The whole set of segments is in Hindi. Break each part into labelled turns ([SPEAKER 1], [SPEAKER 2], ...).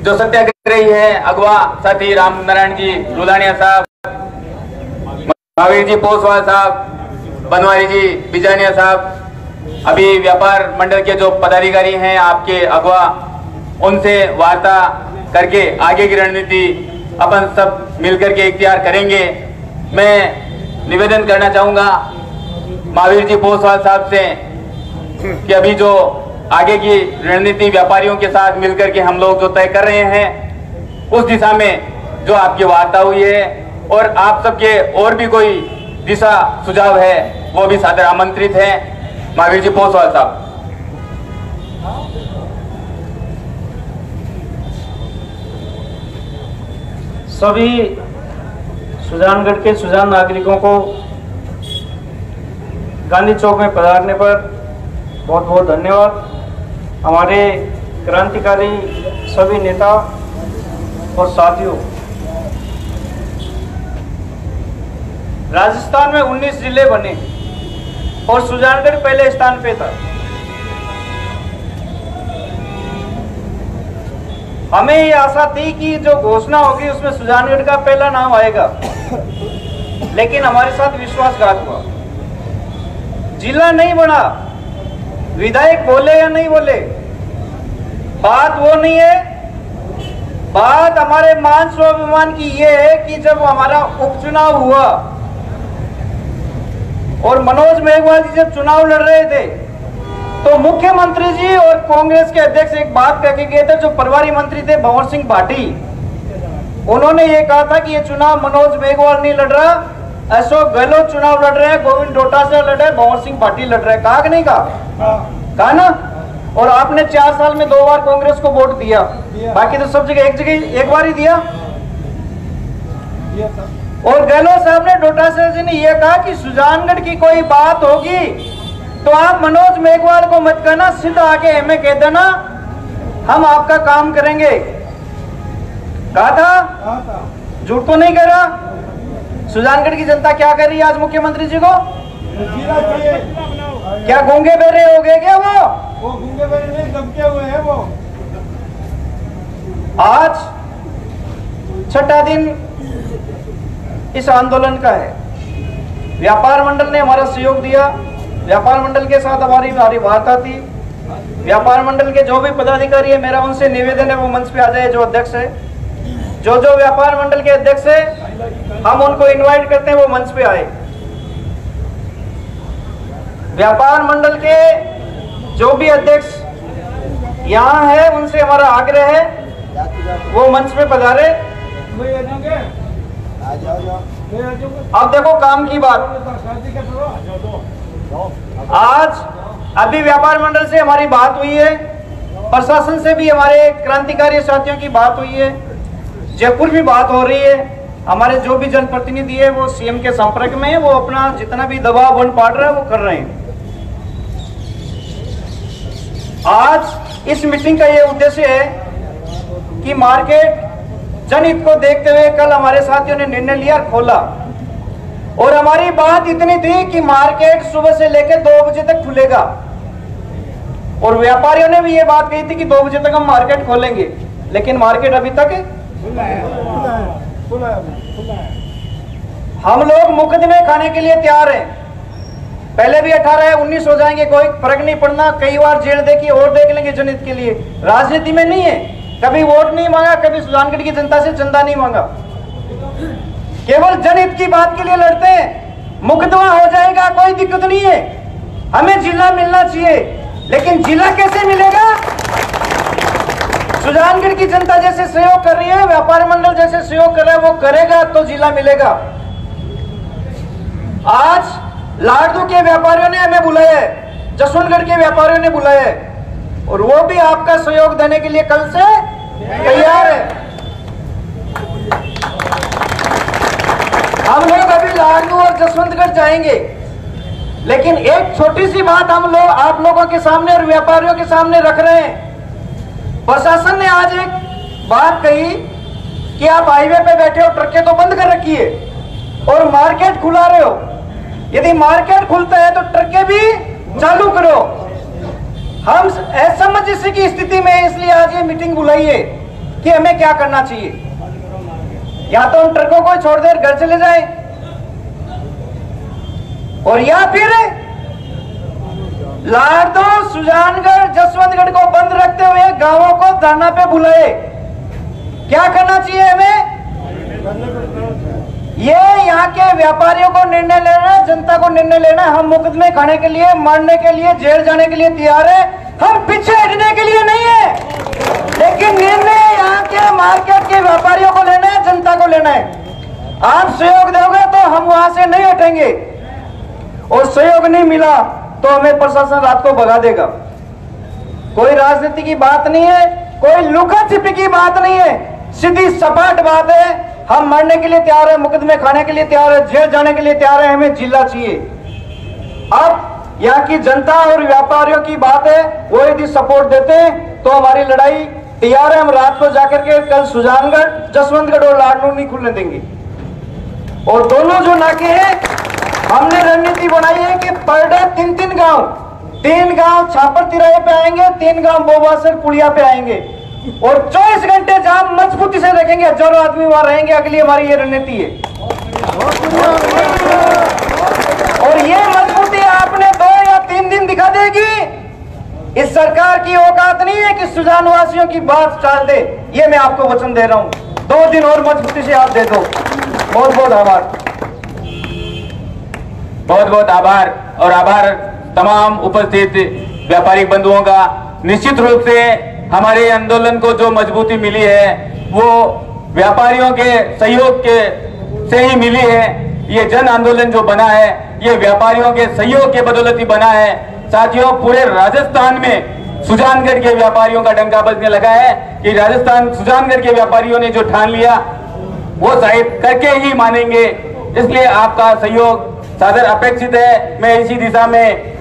[SPEAKER 1] जो सत्याग्रही है अगवा साथी राम नारायण जी लुलानिया साहब, महावीर जी पोसवाल साहब, बनवारी जी बिजानिया साहब, अभी व्यापार मंडल के जो पदाधिकारी हैं आपके अगवा, उनसे वार्ता करके आगे की रणनीति अपन सब मिलकर के इख्तियार करेंगे। मैं निवेदन करना चाहूंगा महावीर जी पोसवाल साहब से कि अभी जो आगे की रणनीति व्यापारियों के साथ मिलकर के हम लोग जो तय कर रहे हैं, उस दिशा में जो आपकी वार्ता हुई है और आप सबके और भी कोई दिशा सुझाव है वो भी सादर आमंत्रित है। महावीर जी पोसवाल साहब।
[SPEAKER 2] सभी सुजानगढ़ के सुजान नागरिकों को गांधी चौक में पधारने पर बहुत बहुत धन्यवाद। हमारे क्रांतिकारी सभी नेता और साथियों, राजस्थान में 19 जिले बने और सुजानगढ़ पहले स्थान पे था। हमें ये आशा थी कि जो घोषणा होगी उसमें सुजानगढ़ का पहला नाम आएगा, लेकिन हमारे साथ विश्वासघात हुआ। जिला नहीं बना, विधायक बोले या नहीं बोले, बात वो नहीं है। बात हमारे मान स्वाभिमान की ये है कि जब हमारा उपचुनाव हुआ और मनोज मेघवाल जी जब चुनाव लड़ रहे थे तो मुख्यमंत्री जी और कांग्रेस के अध्यक्ष एक बात कह के गए थे, जो प्रभारी मंत्री थे भंवर सिंह भाटी, उन्होंने ये कहा था कि ये चुनाव मनोज मेघवाल नहीं लड़ रहा, अशोक गहलोत चुनाव लड़ रहे हैं, गोविंद डोटासरा लड़ रहे हैं, भंवर सिंह भाटी लड़ रहे हैं। कहा कि नहीं कहा ना? और आपने 4 साल में 2 बार कांग्रेस को वोट दिया, बाकी तो सब जगह एक बार ही दिया। और गहलोत साहब ने, डोटासरा जी ने यह कहा कि सुजानगढ़ की कोई बात होगी तो आप मनोज मेघवाल को मत कहना, सीधा आके हमें कह देना, हम आपका काम करेंगे। कहा था? झूठ तो नहीं कह रहा। सुजानगढ़ की जनता क्या कर रही है आज मुख्यमंत्री जी को? क्या गूंगे बहरे हो गए क्या? वो गूंगे बहरे नहीं, दबके हुए हैं वो। आज 6ठा दिन इस आंदोलन का है। व्यापार मंडल ने हमारा सहयोग दिया, व्यापार मंडल के साथ हमारी वार्ता थी। व्यापार मंडल के जो भी पदाधिकारी है, मेरा उनसे निवेदन है वो मंच पे आ जाए। जो अध्यक्ष है, जो व्यापार मंडल के अध्यक्ष है, हम उनको इनवाइट करते हैं वो मंच पे आए। व्यापार मंडल के जो भी अध्यक्ष यहाँ है उनसे हमारा आग्रह है वो मंच पे पधारे। अब देखो काम की बात। आज अभी व्यापार मंडल से हमारी बात हुई है, प्रशासन से भी हमारे क्रांतिकारी साथियों की बात हुई है, जयपुर भी बात हो रही है। हमारे जो भी जनप्रतिनिधि है वो सीएम के संपर्क में है, वो अपना जितना भी दबाव बन पा रहा है वो कर रहे हैं। आज इस मीटिंग का ये उद्देश्य है कि मार्केट जनहित को देखते हुए कल हमारे साथियों ने निर्णय लिया, खोला, और हमारी बात इतनी थी कि मार्केट सुबह से लेकर 2 बजे तक खुलेगा, और व्यापारियों ने भी ये बात कही थी कि 2 बजे तक हम मार्केट खोलेंगे, लेकिन मार्केट अभी तक हम लोग मुकदमे खाने के लिए तैयार हैं। पहले भी 18 है, 19 हो जाएंगे, कोई फर्क नहीं पड़ना। कई बार जेल देखी और देख लेंगे जनहित के लिए। राजनीति में नहीं है, कभी वोट नहीं मांगा, कभी सुजानगढ़ की जनता से चंदा नहीं मांगा, केवल जनहित की बात के लिए लड़ते हैं। मुकदमा हो जाएगा, कोई दिक्कत नहीं है, हमें जिला मिलना चाहिए, लेकिन जिला कैसे मिलेगा? सुजानगढ़ की जनता जैसे सहयोग कर रही है, व्यापार मंडल जैसे सहयोग कर रहा है, वो करेगा तो जिला मिलेगा। आज लाडू के व्यापारियों ने हमें बुलाया है, जसवंतगढ़ के व्यापारियों ने बुलाया है, और वो भी आपका सहयोग देने के लिए कल से तैयार है। हम लोग अभी लाडू और जसवंतगढ़ जाएंगे, लेकिन एक छोटी सी बात हम लोग आप लोगों के सामने और व्यापारियों के सामने रख रहे हैं। प्रशासन ने आज एक बात कही कि आप हाईवे पे बैठे हो, ट्रकें तो बंद कर रखी है और मार्केट खुला रहे हो। यदि मार्केट खुलता है तो ट्रकें भी चालू करो। हम असमंजस की स्थिति में, इसलिए आज ये मीटिंग बुलाई है। कि हमें क्या करना चाहिए। या तो हम ट्रकों को छोड़ देर घर चले जाए, और या फिर लाडो, सुजानगढ़, जसवंतगढ़ को बंद रखते हुए गांवों को धरना पे बुलाए। क्या करना चाहिए हमें? ये यहाँ के व्यापारियों को निर्णय लेना है, जनता को निर्णय लेना है। हम मुकदमे खाने के लिए, मरने के लिए, जेल जाने के लिए तैयार है, हम पीछे हटने के लिए नहीं है। लेकिन निर्णय यहाँ के मार्केट के व्यापारियों को लेना है, जनता को लेना है। आप सहयोग दोगे तो हम वहां से नहीं हटेंगे, और सहयोग नहीं मिला तो हमें प्रशासन रात को भगा देगा। कोई राजनीति की बात नहीं है, कोई लुका छिपी की बात नहीं है, सीधी सपाट बात है। हम मरने के लिए तैयार है, मुकदमे खाने के लिए तैयार है, जेल जाने के लिए तैयार है, हमें जिला चाहिए। अब यहाँ की जनता और व्यापारियों की बात है, वो यदि सपोर्ट देते हैं तो हमारी लड़ाई तैयार है। हम रात को जाकर के कल सुजानगढ़, जसवंतगढ़ और लाडनू नहीं खुलने देंगे। और दोनों जो नाके हैं, हमने रणनीति बनाई है कि पर डे 3 गांव छापर तिराहे पे आएंगे, 3 गांव बोबासर पुलिया पे आएंगे, और 24 घंटे जाम मजबूती से रखेंगे। हजारों आदमी वहां रहेंगे। अगली हमारी ये रणनीति है, और ये मजबूती आपने 2 या 3 दिन दिखा देगी। इस सरकार की औकात नहीं है कि सुजान वासियों की बात टाल दे। ये मैं आपको वचन दे रहा हूं। 2 दिन और मजबूती से आप दे दो। बहुत बहुत आभार।
[SPEAKER 1] बहुत बहुत आभार, और आभार तमाम उपस्थित व्यापारिक बंधुओं का। निश्चित रूप से हमारे आंदोलन को जो मजबूती मिली है वो व्यापारियों के सहयोग के से ही मिली है। ये जन आंदोलन जो बना है ये व्यापारियों के सहयोग के बदौलत ही बना है। साथियों, पूरे राजस्थान में सुजानगढ़ के व्यापारियों का डंका बजने लगा है कि राजस्थान सुजानगढ़ के व्यापारियों ने जो ठान लिया वो शायद करके ही मानेंगे। इसलिए आपका सहयोग सादर अपेक्षित है। मैं इसी दिशा में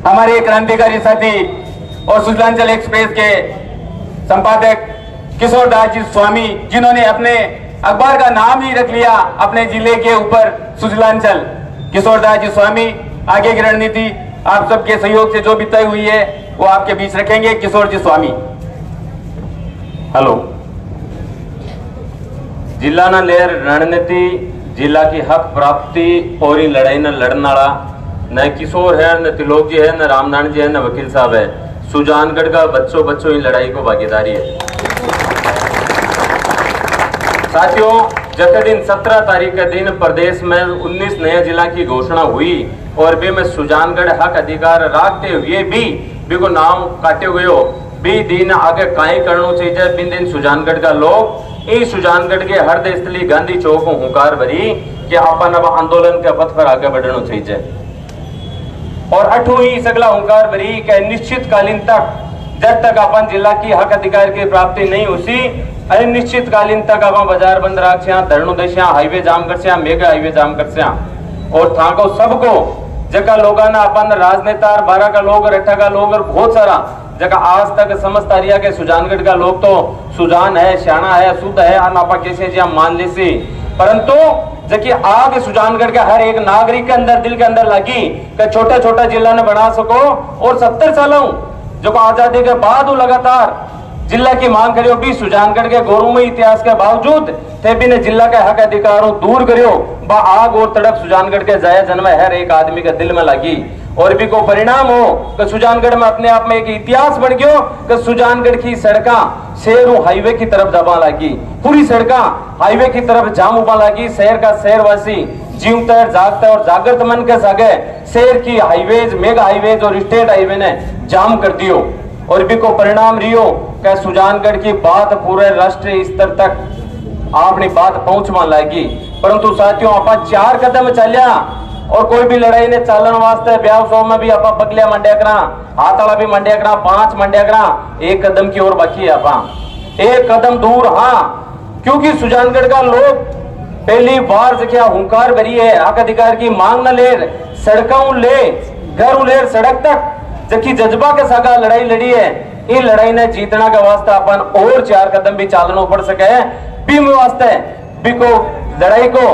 [SPEAKER 1] हमारे क्रांतिकारी साथी और सुजलांचल एक्सप्रेस के संपादक किशोर दास जी स्वामी, जिन्होंने अपने अखबार का नाम ही रख लिया अपने जिले के ऊपर सुजलांचल, किशोर दास जी स्वामी आगे की रणनीति आप सबके सहयोग से जो भी तय हुई है वो आपके बीच रखेंगे। किशोर जी स्वामी।
[SPEAKER 3] हेलो। जिला ना लेर रणनीति जिला की हक प्राप्ति और इन लड़ाई न लड़ने वाला न किशोर है, न त्रिलोक जी है, न रामनारायण जी है, न वकील साहब है। सुजानगढ़ का बच्चों इन लड़ाई को भागीदारी है। साथियों, जब दिन 17 तारीख के दिन प्रदेश में 19 नए जिला की घोषणा हुई और भी में सुजानगढ़ हक अधिकार रखते हुए भी को नाम काटे हुए हो भी दिन आगे काई करना चाहिए। बिन दिन सुजानगढ़ का लोग इस सुजानगढ़ के हृदय स्थली गांधी चौक को हुंकार भरी कि अपन अब आंदोलन के पथ पर आगे बढ़ना चाहिए। और अठू ही सगला हुंकार भरी कि निश्चितकालीन तक जब तक अपन जिला की हक अधिकार की प्राप्ति नहीं हुई अनिश्चितकालीन तक अपन बाजार बंद रखा, धरणु दशा, हाईवे जाम कर, मेगा हाईवे जाम कर। और था को सबको जगह लोग अपन राजनेता 12 का लोग, 18 का लोग और बहुत सारा जगह आज तक समझता रिया के सुजानगढ़ का लोग तो सुजान है, श्याणा है, शुद्ध है, आपा कैसे जी मान ली सी। परंतु जबकि आग सुजानगढ़ के हर एक नागरिक के अंदर दिल के अंदर लगी कि छोटा छोटा जिला ने बना सको। और 70 सालों जो आजादी के बाद लगातार जिला की मांग करियो भी सुजानगढ़ के गौरवमय इतिहास के बावजूद थे भी ने जिला के हक अधिकारों दूर करियो बा आग और तड़प सुजानगढ़ के जाया जन्म हर एक आदमी के दिल में लगी। और भी को परिणाम हो कि सुजानगढ़ में अपने आप में एक इतिहास बन गयो कि सुजानगढ़ की सड़का शहर हाईवे की तरफ दबा लगी, पूरी सड़का हाईवे की तरफ जाम उबा लगी। शहर का शहरवासी जीवता जागता और जागृत मन के सागे शहर की हाईवेज, मेगा हाईवेज और स्टेट हाईवे ने जाम कर दियो। और भी को परिणाम रियो कि सुजानगढ़ की बात पूरे राष्ट्रीय स्तर तक अपनी बात पहुंचवा लगी। परंतु साथियों आप 4 कदम चलिया और कोई भी लड़ाई ने चालन वास्ते ब्याह सौ में भी आप बगलिया मंडिया करा, हाथाला भी मंडिया करा, 5 मंडिया करा, 1 कदम की ओर बाकी है आप 1 कदम दूर। हाँ, क्योंकि सुजानगढ़ का लोग पहली बार जगह हुंकार भरी है, हक अधिकार की मांग न ले, सड़कों ले, घर ले, सड़क तक जबकि जज्बा के साथ लड़ाई लड़ी है। इन लड़ाई ने जीतना के वास्ते अपन और 4 कदम भी चालना पड़ सके। भी वास्ते भी को लड़ाई को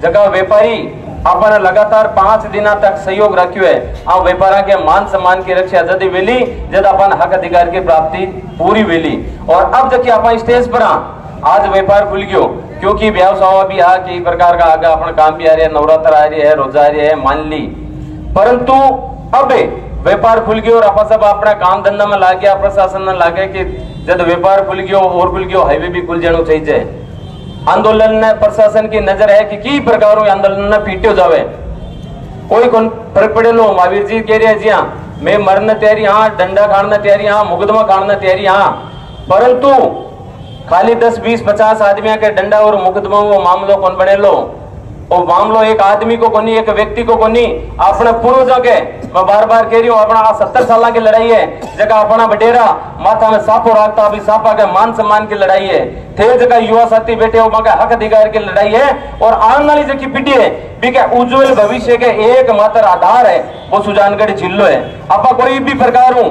[SPEAKER 3] जगह व्यापारी अपन लगातार 5 दिना तक सहयोग रखियो है। आ व्यापार के मान सम्मान की रक्षा जद वेली जद अपन हक अधिकार की प्राप्ति पूरी वेली। और अब जबकि अपन स्टेज पर आज व्यापार खुल गयो, क्योंकि व्यवसाय भी आ कई प्रकार का आगे अपन काम भी आ रहे हैं, नवरात्र आ रही है, रोजा आ रही है, मान ली। परंतु अब व्यापार खुल गयो और अपन सब अपना काम धंधा में ला गया, प्रशासन में ला गया कि जब व्यापार खुल गयो और खुल गयो हाईवे भी खुल जाना चाहिए। आंदोलन ने प्रशासन की नजर है कि कई प्रकारों आंदोलन ने पीट्यो जावे, कोई कौन फर्क पड़े लो। महावीर जी कह रहे जी हाँ मैं मरने तैयारी, हाँ डंडा खाने तैयारी, हाँ मुकदमा खाने तैयारी, हाँ, परंतु खाली 10, 20, 50 आदमी के डंडा और मुकदमा वो मामलो कौन बने लो। और मामलो एक आदमी को कोनी, एक व्यक्ति को कोनी, अपने पूर्वजों के, मैं बार बार कह रही हूँ, अपना 70 साल की लड़ाई है। जगह अपना बटेरा माथा में सापो रखता, अभी सापा के मान सम्मान की लड़ाई है। थे जगह युवा साथी बैठे हो हक अधिकार की लड़ाई है। और आने वाली जो पीढ़ी है भी उज्जवल भविष्य के एक मात्र आधार है वो सुजानगढ़ जिलो है। आपा कोई भी प्रकार हूं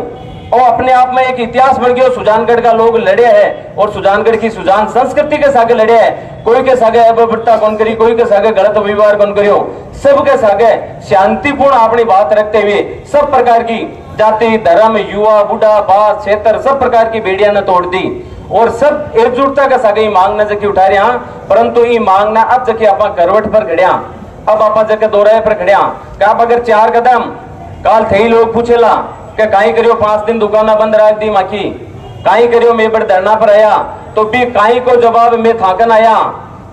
[SPEAKER 3] और अपने आप में एक इतिहास बन गया। सुजानगढ़ का लोग लड़े हैं और सुजानगढ़ की सुजान संस्कृति के सागे लड़े हैं। कोई के सागे अबता कौन करी, कोई के सागे गलत व्यवहार कौन करियो, सबके सागे शांतिपूर्ण अपनी बात रखते हुए सब प्रकार की जाति धर्म युवा बूढ़ा बात क्षेत्र सब प्रकार की बेड़िया ने तोड़ दी और सब एकजुटता के सागे मांग न जकी उठा रहे हैं। परंतु ये मांग ना अब जके आप करवट पर खड़िया, अब आप जके दोराहे पर खड़िया कि आप अगर 4 कदम काल थे ही लोग पूछेला कि काई करियो 5 दिन दुकाना बंद रख दी माखी, काई करियो मैं बड़ धरना पर आया, तो भी काई को जवाब मैं थाकन आया,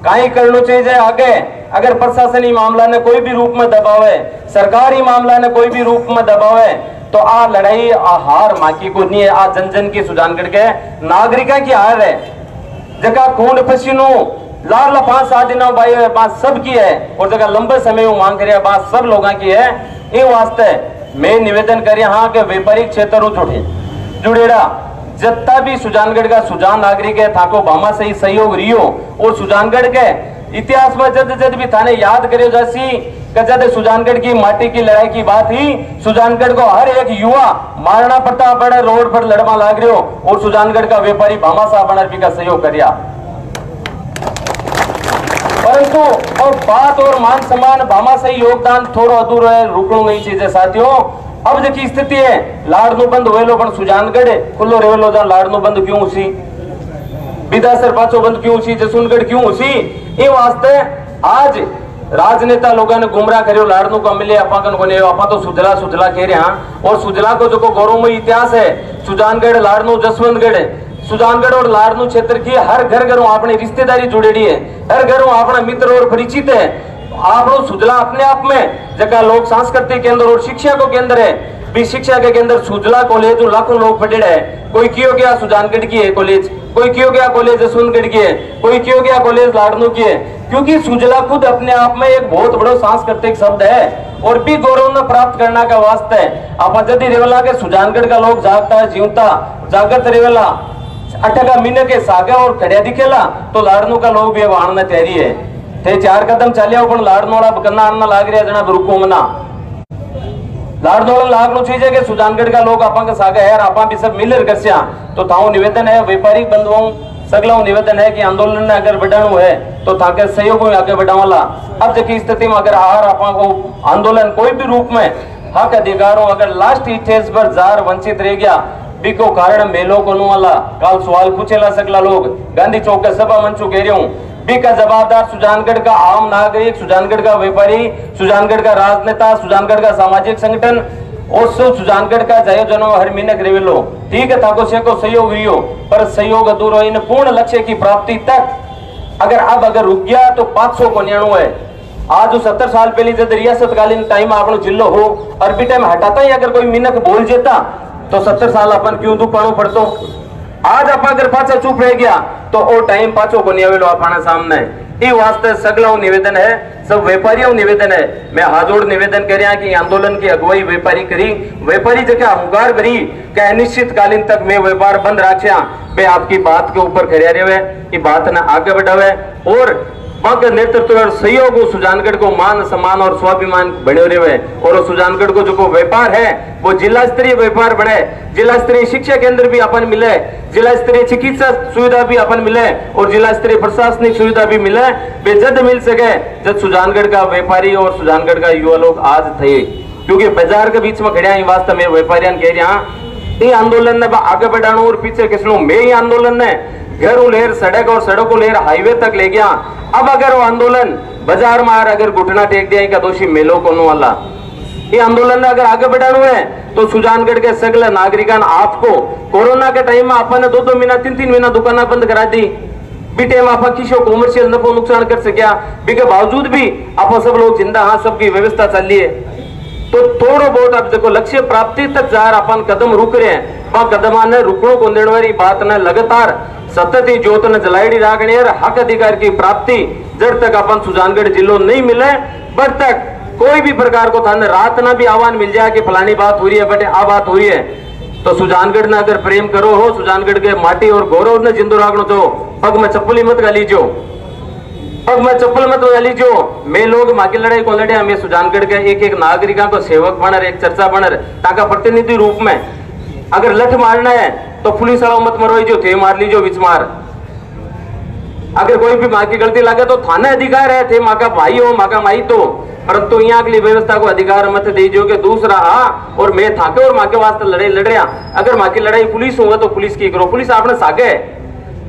[SPEAKER 3] काई करना चाहिए आगे। अगर प्रशासनिक मामला ने कोई भी रूप में दबावे, सरकारी मामला ने कोई भी रूप में दबावे, तो आ लड़ाई हार माकी को नहीं है, आ जन जन की सुजानगढ़ के नागरिका की हार है। जगह खून पसीनो लाल 5-7 दिनों बात सब की है और जगह लंबे समय वो मांग कर बात सब लोगों की है। ये वास्ते मैं निवेदन कर हाँ के व्यापारिक क्षेत्र जुड़ेड़ा जितना भी सुजानगढ़ का सुजान नागरिक है थाको भामा से ही सहयोग रियो। और सुजानगढ़ के इतिहास में जद जद भी थाने याद करे जैसी जद सुजानगढ़ की माटी की लड़ाई की बात ही सुजानगढ़ को हर एक युवा मारना पड़ता पड़े, रोड पर लड़मा लाग रहे हो और सुजानगढ़ का व्यापारी भामा साहब बनर्पी का सहयोग करिया। परंतु और बात और मान सम्मान भामा से योगदान थोड़ा अधूरा है, रुकनो नहीं चाहिए साथियों। अब जो स्थिति है लाड़नू बंद हुएलो पण सुजानगढ़ खुलो रेवेलो जा लाड़नू बंद क्यों उसी, बिदासर पाछो बंद क्यों उसी, जसूनगढ़ क्यों उसी। ये वास्ते आज राजनेता लोगों ने गुमराह करियो लाड़नू को मिले अपाकन को नहीं, आपा तो सुजला सुजला कह रहे हैं। और सुजला को जो गौरवमय इतिहास है सुजानगढ़ लाड़नू जसवंतगढ़, सुजानगढ़ और लाड़नू क्षेत्र की हर घर घरों अपनी रिश्तेदारी जुड़ेड़ी है, हर घरों अपना मित्र और परिचित है। आप सुजला अपने आप में जगह लोक सांस्कृतिक केंद्र और शिक्षा को केंद्र है, भी शिक्षा के केंद्र सुजला कॉलेज जो लाखों लोग पढ़े है। कोई क्यों गया सुजानगढ़ की है कॉलेज, कोई क्यों गया कॉलेज जसवंतगढ़ की है, कोई क्यों गया कॉलेज लाड़नू की है, क्योंकि सुजला खुद अपने आप में एक बहुत बड़ा सांस्कृतिक शब्द है और भी गौरव न प्राप्त करना का वास्ते है। आप यदि रेवला के सुजानगढ़ का लोग जागता जीवता जागत रेवला 8 महीने के सागे और खड़िया दिखेला तो लाड़नू का लोग भी वाणने तैयारी है। थे 4 कदम चलिया पण लाड़नोड़ा बकना आना लाग रहा जना रुको मना लाड़नोड़ा लागनो चाहिए कि सुजानगढ़ का लोग आपा के सागे है आपा भी सब मिलर करसिया। तो थाओ निवेदन है व्यापारिक बंधुओं सगला निवेदन है कि आंदोलन ने अगर बढ़ाणो है तो ताके सहयोग में आगे बढ़ावाला। अब जकी स्थिति में अगर आहार आपा को आंदोलन कोई भी रूप में हक अधिकारों अगर लास्ट स्टेज पर जार वंचित रह गया बिको कारण मेलो को वाला काल सवाल पूछेला सकला लोग गांधी चौक के सभा मंचू कह रही हूँ का जवाबदार सुजानगढ़ का आम नागरिक, सुजानगढ़ का व्यापारी, सुजानगढ़ का राजनेता, सुजानगढ़ का सामाजिक संगठन और सुजानगढ़ का जयोजनो हर महीने रेवेलो ठीक है थाको से को सहयोग रियो पर सहयोग अधूरो इन पूर्ण लक्ष्य की प्राप्ति तक अगर रुक गया तो 500 को न्याणु है। आज जो 70 साल पहले जब रियासतकालीन टाइम आपनो जिलो हो और भी टाइम हटाता ही अगर कोई मिनक बोल जेता तो 70 साल अपन क्यों दुखपाणो पड़तो। आज आप अगर पाछा चुप रह गया तो वो टाइम पाछो को नहीं आवेलो आपना सामने। ये वास्ते सगला निवेदन है सब व्यापारियों निवेदन है मैं हाजोड़ निवेदन कर रहा कि आंदोलन की अगुवाई व्यापारी करी। व्यापारी जगह हुंकार भरी क्या निश्चित कालीन तक मैं व्यापार बंद रखा मैं आपकी बात के ऊपर खड़े रहे ये बात ने आगे बढ़ावे और बाकी नेतृत्व और सहयोग सुजानगढ़ को मान सम्मान और स्वाभिमान बने रहे और सुजानगढ़ को जो व्यापार है वो जिला स्तरीय व्यापार बने, जिला स्तरीय शिक्षा केंद्र भी अपन मिले, जिला स्तरीय चिकित्सा सुविधा भी अपन मिले और जिला स्तरीय प्रशासनिक सुविधा भी मिले। वे जद मिल सके जब सुजानगढ़ का व्यापारी और सुजानगढ़ का युवा लोग आज थे, क्योंकि बाजार के बीच में खड़े वास्तव में व्यापारियों कह रहे ये आंदोलन ने आगे बढ़ाना और पीछे किसनो में ही आंदोलन ने घर लेर सड़क और सड़क को लेर हाईवे तक ले गया। अब अगर वो आंदोलन बाजार में अगर घुटना टेक दिया का दोषी मेलो को वाला ये आंदोलन ने अगर आगे बढ़ाना है तो सुजानगढ़ के सगले नागरिकान आपको कोरोना के टाइम में अपन 2-2 महीना 3-3 महीना दुकान बंद करा दी बीटे में आप किसी कॉमर्शियल नफो नुकसान कर सकिया के बावजूद भी आप सब लोग जिंदा हाँ सबकी व्यवस्था चल रही है। तो थोड़ा बहुत अब देखो लक्ष्य प्राप्ति तक जा रहा अपन कदम रुक रहे हैं, वह कदम ने रुकनो को देने वाली बात ने लगातार सतत ही जोत ने जलाईडी राखनी और हक अधिकार की प्राप्ति जब तक अपन सुजानगढ़ जिलो नहीं मिले बड़ तक कोई भी प्रकार को थाने रात ना भी आह्वान मिल जाए कि फलानी बात हो रही है बटे आ बात हो रही है तो सुजानगढ़ ने अगर प्रेम करो हो सुजानगढ़ के माटी और गौरव ने जिंदो राखनो तो पग में चप्पल मत गालीजो, पग में चप्पल मत गालीजो। मैं लोग माँ की लड़ाई को लड़े हमें सुजानगढ़ के एक एक नागरिका को सेवक बनर एक चर्चा बनर ताका प्रतिनिधि रूप में अगर लठ मारना है तो पुलिस वालों मत मरो जो थे मार लीजो बीच मार। अगर कोई भी माँ की गलती लगे तो थाने अधिकार है थे माँ का भाई हो माँ का माई तो, परंतु यहाँ के लिए व्यवस्था को अधिकार मत दीजिए कि दूसरा और मैं थाके और माँ के वास्ते लड़ाई लड़ रहा। अगर माँ की लड़ाई पुलिस होगा तो पुलिस की करो, पुलिस आपने सागे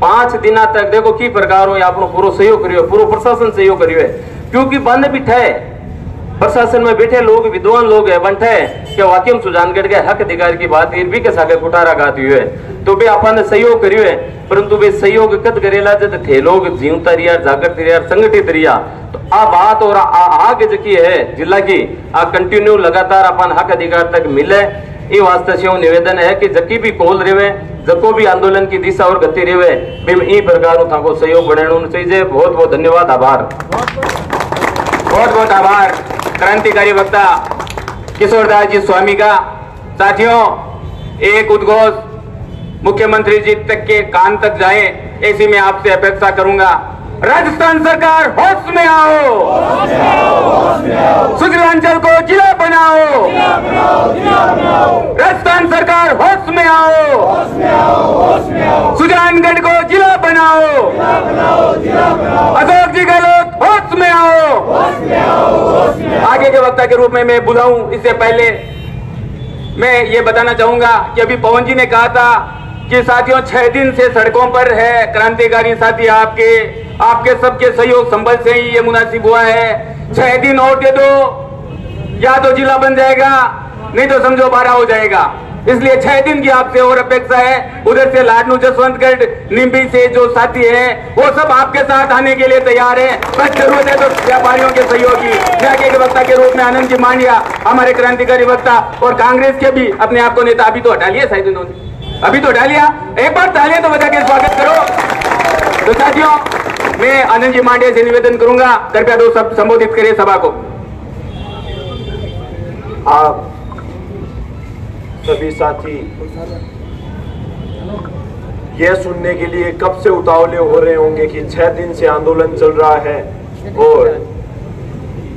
[SPEAKER 3] 5 दिन तक देखो की प्रकार हो आपने पूरा सहयोग करियो, पूरा प्रशासन सहयोग करियो है क्योंकि बंद भी थे प्रशासन में बैठे लोग विद्वान लोग है बनते कि वाकई में सुजानगढ़ के हक अधिकार की बात भी के सागे कुटारा गाती हुए तो वे अपन सही करियो है, परंतु वे सहयोग कद करेला जब थे लोग जीवता रिया जागृत रिया संगठित रिया तो आ बात और आगे जकी है जिला की आ कंटिन्यू लगातार अपन हक अधिकार तक मिले। ये वास्ते से निवेदन है कि जकी भी कॉल रहे जको भी आंदोलन की दिशा और गति रहे वे प्रकार को सहयोग बढ़ाना चाहिए। बहुत बहुत धन्यवाद, आभार, बहुत बहुत आभार क्रांतिकारी वक्ता किशोरदास जी स्वामी का। साथियों एक उद्घोष मुख्यमंत्री जी तक के कान तक जाए ऐसी मैं आपसे अपेक्षा करूंगा। राजस्थान सरकार होश में आओ, सुजलांचल को जिला बनाओ, राजस्थान सरकार होश में आओ, सुजानगढ़ को जिला बनाओ, अशोक जी गहलोत होश में आओ। आगे के वक्ता के रूप में मैं बुलाऊं इससे पहले मैं ये बताना चाहूंगा कि अभी पवन जी ने कहा था कि साथियों 6 दिन से सड़कों पर है क्रांतिकारी साथी आपके सबके सहयोग संबल से ही ये मुनासिब हुआ है। 6 दिन और दे दो या तो जिला बन जाएगा नहीं तो समझो 12 हो जाएगा, इसलिए 6 दिन की आपसे और अपेक्षा है। उधर से लाडनू जसवंतगढ़ निम्बी से जो साथी हैं वो सब आपके साथ आने के लिए तैयार है, बस जरूरत है तो व्यापारियों के सहयोग की। आगे के वक्ता के रूप में आनंद जी मांडिया हमारे क्रांतिकारी वक्ता और कांग्रेस के भी अपने आप को नेता अभी तो हटा लिया शायद इन्होंने, अभी तो हटा लिया, एक बार तालियां तो बजा के स्वागत करो। तो साथियों मैं आनंद जी मांडिया से निवेदन करूंगा कृपया 2 शब्द संबोधित करिए सभा को।
[SPEAKER 4] आप सभी साथी यह सुनने के लिए कब से उतावले हो रहे होंगे कि 6 दिन से आंदोलन चल रहा है और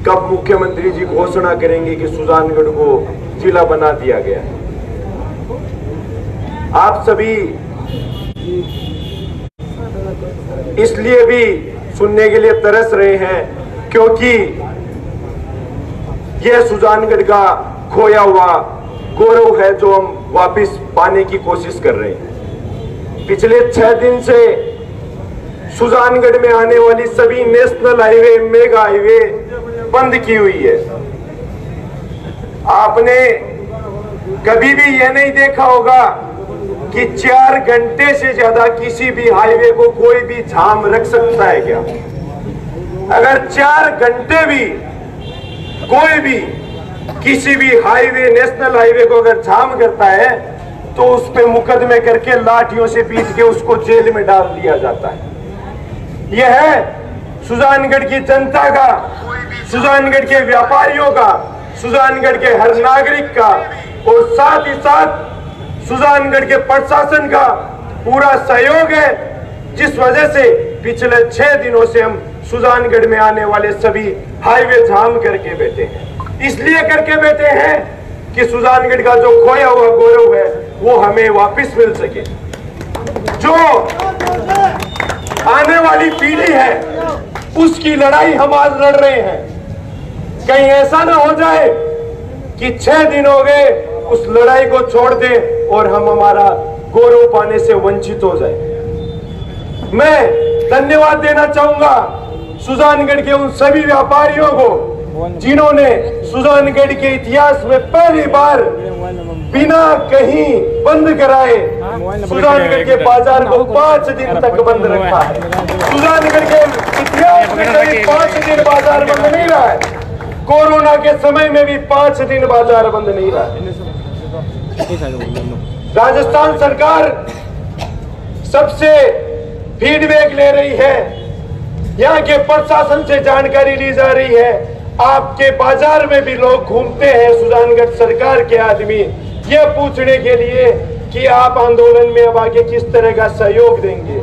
[SPEAKER 4] कब मुख्यमंत्री जी घोषणा करेंगे कि सुजानगढ़ को जिला बना दिया गया है। आप सभी इसलिए भी सुनने के लिए तरस रहे हैं क्योंकि यह सुजानगढ़ का खोया हुआ गौरव है जो हम वापस पाने की कोशिश कर रहे हैं। पिछले 6 दिन से सुजानगढ़ में आने वाली सभी नेशनल हाईवे मेगा हाईवे बंद की हुई है। आपने कभी भी यह नहीं देखा होगा कि 4 घंटे से ज्यादा किसी भी हाईवे को कोई भी जाम रख सकता है क्या? अगर 4 घंटे भी कोई भी किसी भी हाईवे नेशनल हाईवे को अगर जाम करता है तो उस पे मुकदमे करके लाठियों से पीट के उसको जेल में डाल दिया जाता है। यह है सुजानगढ़ की जनता का, सुजानगढ़ के व्यापारियों का, सुजानगढ़ के हर नागरिक का और साथ ही साथ सुजानगढ़ के प्रशासन का पूरा सहयोग है, जिस वजह से पिछले 6 दिनों से हम सुजानगढ़ में आने वाले सभी हाईवे जाम करके बैठे हैं। इसलिए करके बैठे हैं कि सुजानगढ़ का जो खोया हुआ गौरव है वो हमें वापस मिल सके। जो आने वाली पीढ़ी है उसकी लड़ाई हम आज लड़ रहे हैं। कहीं ऐसा ना हो जाए कि 6 दिन हो गए उस लड़ाई को छोड़ दें और हम हमारा गौरव पाने से वंचित हो जाए। मैं धन्यवाद देना चाहूंगा सुजानगढ़ के उन सभी व्यापारियों को जिन्होंने सुजानगढ़ के इतिहास में पहली बार बिना कहीं बंद कराए सुजानगढ़ के बाजार को 5 दिन तक बंद रखा है। सुजानगढ़ के इतिहास में कभी 5 दिन बाजार बंद नहीं रहा है। कोरोना के समय में भी 5 दिन बाजार बंद नहीं रहा है। राजस्थान सरकार सबसे फीडबैक ले रही है, यहाँ के प्रशासन से जानकारी ली जा रही है। आपके बाजार में भी लोग घूमते हैं सुजानगढ़ सरकार के आदमी, ये पूछने के लिए कि आप आंदोलन में अब आगे किस तरह का सहयोग देंगे।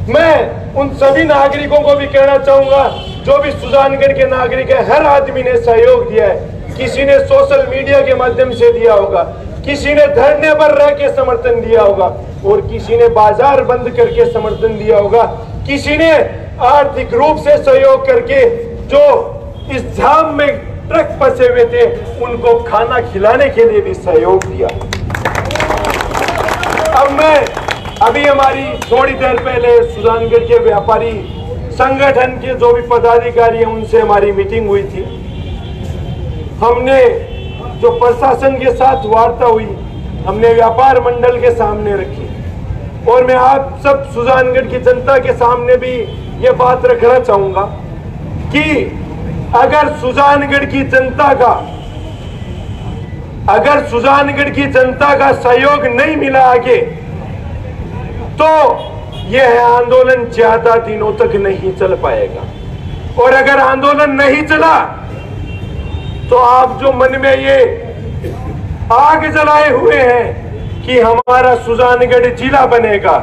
[SPEAKER 4] मैं उन सभी नागरिकों को भी कहना चाहूंगा जो भी सुजानगढ़ के नागरिक है, हर आदमी ने सहयोग दिया है। किसी ने सोशल मीडिया के माध्यम से दिया होगा, किसी ने धरने पर रह के समर्थन दिया होगा और किसी ने बाजार बंद करके समर्थन दिया होगा। किसी ने आर्थिक रूप से सहयोग करके जो इस जाम में ट्रक फंसे हुए थे उनको खाना खिलाने के लिए भी सहयोग दिया। अब मैं अभी हमारी थोड़ी देर पहले सुजानगढ़ के व्यापारी संगठन के जो भी पदाधिकारी हैं उनसे हमारी मीटिंग हुई थी। हमने जो प्रशासन के साथ वार्ता हुई हमने व्यापार मंडल के सामने रखी और मैं आप सब सुजानगढ़ की जनता के सामने भी ये बात रखना चाहूंगा कि अगर सुजानगढ़ की जनता का सहयोग नहीं मिला आगे तो यह आंदोलन ज्यादा दिनों तक नहीं चल पाएगा। और अगर आंदोलन नहीं चला तो आप जो मन में ये आग जलाए हुए हैं कि हमारा सुजानगढ़ जिला बनेगा,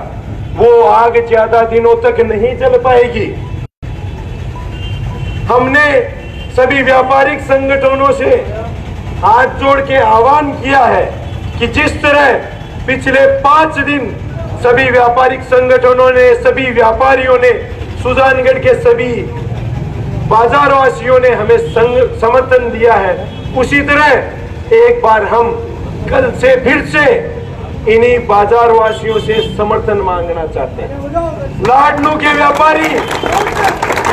[SPEAKER 4] वो आग ज्यादा दिनों तक नहीं जल पाएगी। हमने सभी व्यापारिक संगठनों से हाथ जोड़ के आह्वान किया है कि जिस तरह पिछले 5 दिन सभी व्यापारिक संगठनों ने, सभी व्यापारियों ने, सुजानगढ़ के सभी बाजारवासियों ने हमें समर्थन दिया है, उसी तरह एक बार हम कल से फिर से इन्हीं बाजारवासियों से समर्थन मांगना चाहते हैं। लाडलू के व्यापारी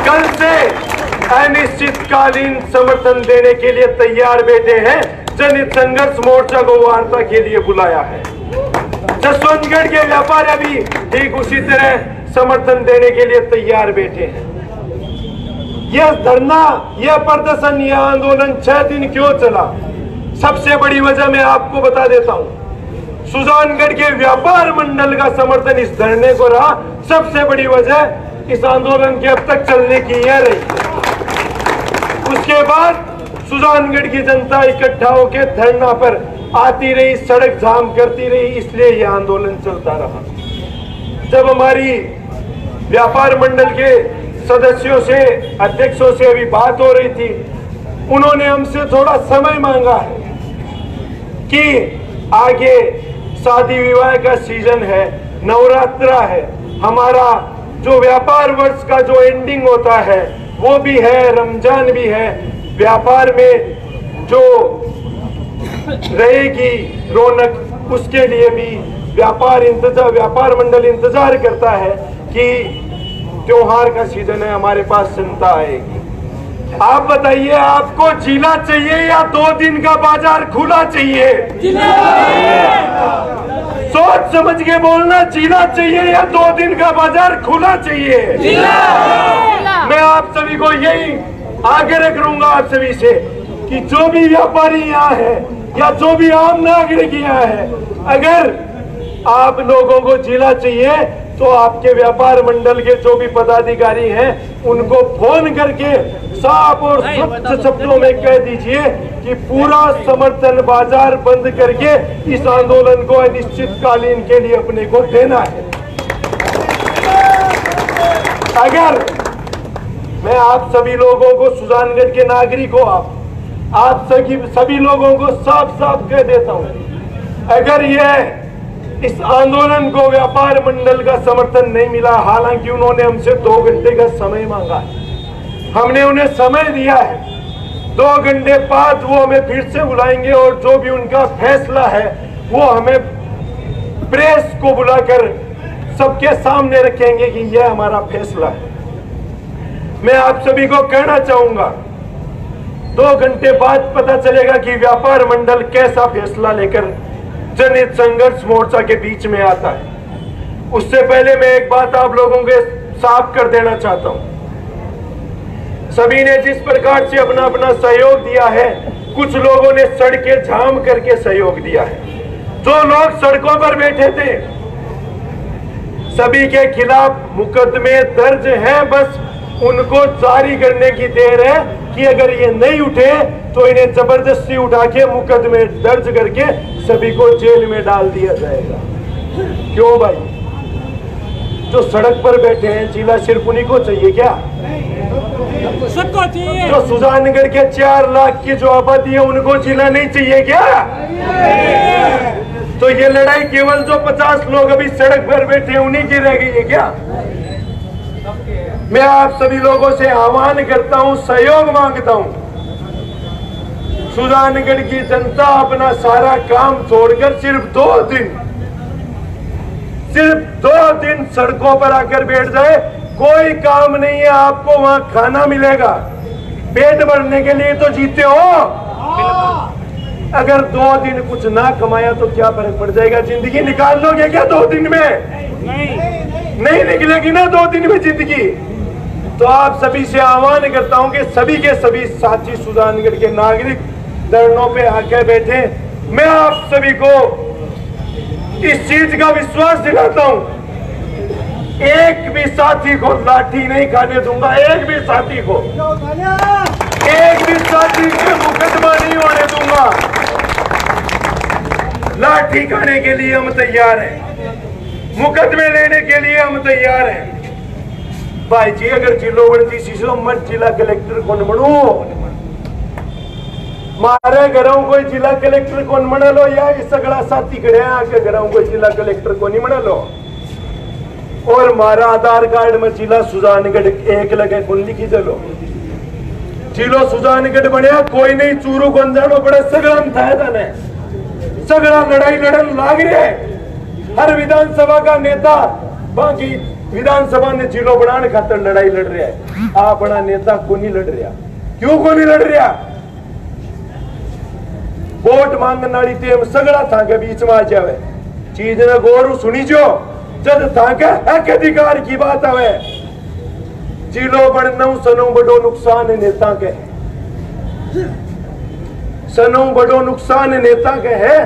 [SPEAKER 4] कल से अनिश्चितकालीन समर्थन देने के लिए तैयार बैठे हैं। जनहित संघर्ष मोर्चा को वार्ता के लिए बुलाया है। जसवंतगढ़ के व्यापारी भी ठीक उसी तरह समर्थन देने के लिए तैयार बैठे हैं। यह धरना, यह प्रदर्शन, यह आंदोलन 6 दिन क्यों चला? सबसे बड़ी वजह मैं आपको बता देता हूं। सुजानगढ़ के व्यापार मंडल का समर्थन इस धरने को रहा। सबसे बड़ी वजह इस आंदोलन के अब तक चलने की यह रही। उसके बाद सुजानगढ़ की जनता इकट्ठा होकर धरना पर आती रही, सड़क जाम करती रही, इसलिए यह आंदोलन चलता रहा। जब हमारी व्यापार मंडल के सदस्यों से, अध्यक्षों से अभी बात हो रही थी, उन्होंने हमसे थोड़ा समय मांगा है कि आगे शादी विवाह का सीजन है, नवरात्रा है, हमारा जो व्यापार वर्ष का जो एंडिंग होता है वो भी है, रमजान भी है। व्यापार में जो रहेगी रौनक, उसके लिए भी व्यापार मंडल इंतजार करता है कि त्योहार का सीजन है, हमारे पास जनता आएगी। आप बताइए, आपको जिला चाहिए या 2 दिन का बाजार खुला चाहिए? सोच समझ के बोलना, जिला चाहिए या 2 दिन का बाजार खुला चाहिए? मैं आप सभी को यही आग्रह करूंगा आप सभी से कि जो भी व्यापारी यहाँ है या जो भी आम नागरिक यहाँ है, अगर आप लोगों को जिला चाहिए तो आपके व्यापार मंडल के जो भी पदाधिकारी हैं उनको फोन करके साफ और स्वच्छ शब्दों में कह दीजिए कि पूरा समर्थन बाजार बंद करके इस आंदोलन को अनिश्चितकालीन के लिए अपने को देना है। अगर मैं आप सभी लोगों को, सुजानगढ़ के नागरिकों, आप सभी लोगों को साफ साफ कह देता हूं, अगर इस आंदोलन को व्यापार मंडल का समर्थन नहीं मिला, हालांकि उन्होंने हमसे 2 घंटे का समय मांगा है, हमने उन्हें समय दिया है, 2 घंटे बाद वो हमें फिर से बुलाएंगे और जो भी उनका फैसला है वो हमें प्रेस को बुलाकर सबके सामने रखेंगे कि यह हमारा फैसला है। मैं आप सभी को कहना चाहूंगा, 2 घंटे बाद पता चलेगा कि व्यापार मंडल कैसा फैसला लेकर जनहित संघर्ष मोर्चा के बीच में आता है। उससे पहले मैं एक बात आप लोगों के साफ कर देना चाहता हूं, सभी ने जिस प्रकार से अपना अपना सहयोग दिया है, कुछ लोगों ने सड़कें जाम करके सहयोग दिया है। जो लोग सड़कों पर बैठे थे सभी के खिलाफ मुकदमे दर्ज हैं, बस उनको जारी करने की देर है कि अगर ये नहीं उठे तो इन्हें जबरदस्ती उठा के मुकदमे दर्ज करके सभी को जेल में डाल दिया जाएगा। क्यों भाई, जो सड़क पर बैठे हैं जिला सिर्फ उन्हीं को चाहिए क्या?
[SPEAKER 5] सबको चाहिए।
[SPEAKER 4] जो सुजानगढ़ के 4 लाख की जो आबादी है उनको जिला नहीं चाहिए क्या? तो ये लड़ाई केवल जो 50 लोग अभी सड़क पर बैठे हैं उन्हीं की रह गई है क्या? मैं आप सभी लोगों से आह्वान करता हूं, सहयोग मांगता हूं, सुजानगढ़ की जनता अपना सारा काम छोड़कर सिर्फ 2 दिन सड़कों पर आकर बैठ जाए। कोई काम नहीं है, आपको वहां खाना मिलेगा, पेट भरने के लिए तो जीते हो। अगर 2 दिन कुछ ना कमाया तो क्या फर्क पड़ जाएगा? जिंदगी निकाल लोगे क्या 2 दिन में? नहीं निकलेगी ना 2 दिन में जिंदगी। तो आप सभी से आह्वान करता हूं कि सभी के सभी साथी सुजानगढ़ के नागरिक धरनों पे आके बैठे। मैं आप सभी को इस चीज का विश्वास दिलाता हूं, एक भी साथी को लाठी नहीं खाने दूंगा, एक भी साथी को, एक भी साथी को मुकदमा नहीं होने दूंगा। लाठी खाने के लिए हम तैयार हैं, मुकदमे लेने के लिए हम तैयार हैं। भाई जी, अगर जिलो बनती शीशो मत जिला कलेक्टर कौन बनू, मारे घरों कोई जिला कलेक्टर कौन बना लो, या सगड़ा साथी खड़े आके घरों कोई जिला कलेक्टर को नहीं बना लो। और मारा आधार कार्ड में जिला सुजानगढ़ 1 लगे कौन लिखी चलो, जिलो सुजानगढ़ बनया कोई नहीं, चूरू को जानो पड़े, सगड़ा था ने सगड़ा लड़ाई लड़न लाग रहे। हर विधानसभा का नेता बाकी विधानसभा ने जिलो बनाने खातर लड़ाई लड़ रहा है, आप बड़ा नेता को नहीं लड़ रहा। क्यों को नहीं लड़ रहा? वोट मांगने वाली टेम सगड़ा था के बीच में आ जावे, चीज ने गौर सुनी जो जब था के हक अधिकार की बात आवे, जिलो बनना सनो बड़ो नुकसान नेता के, सनो बड़ो नुकसान नेता के है।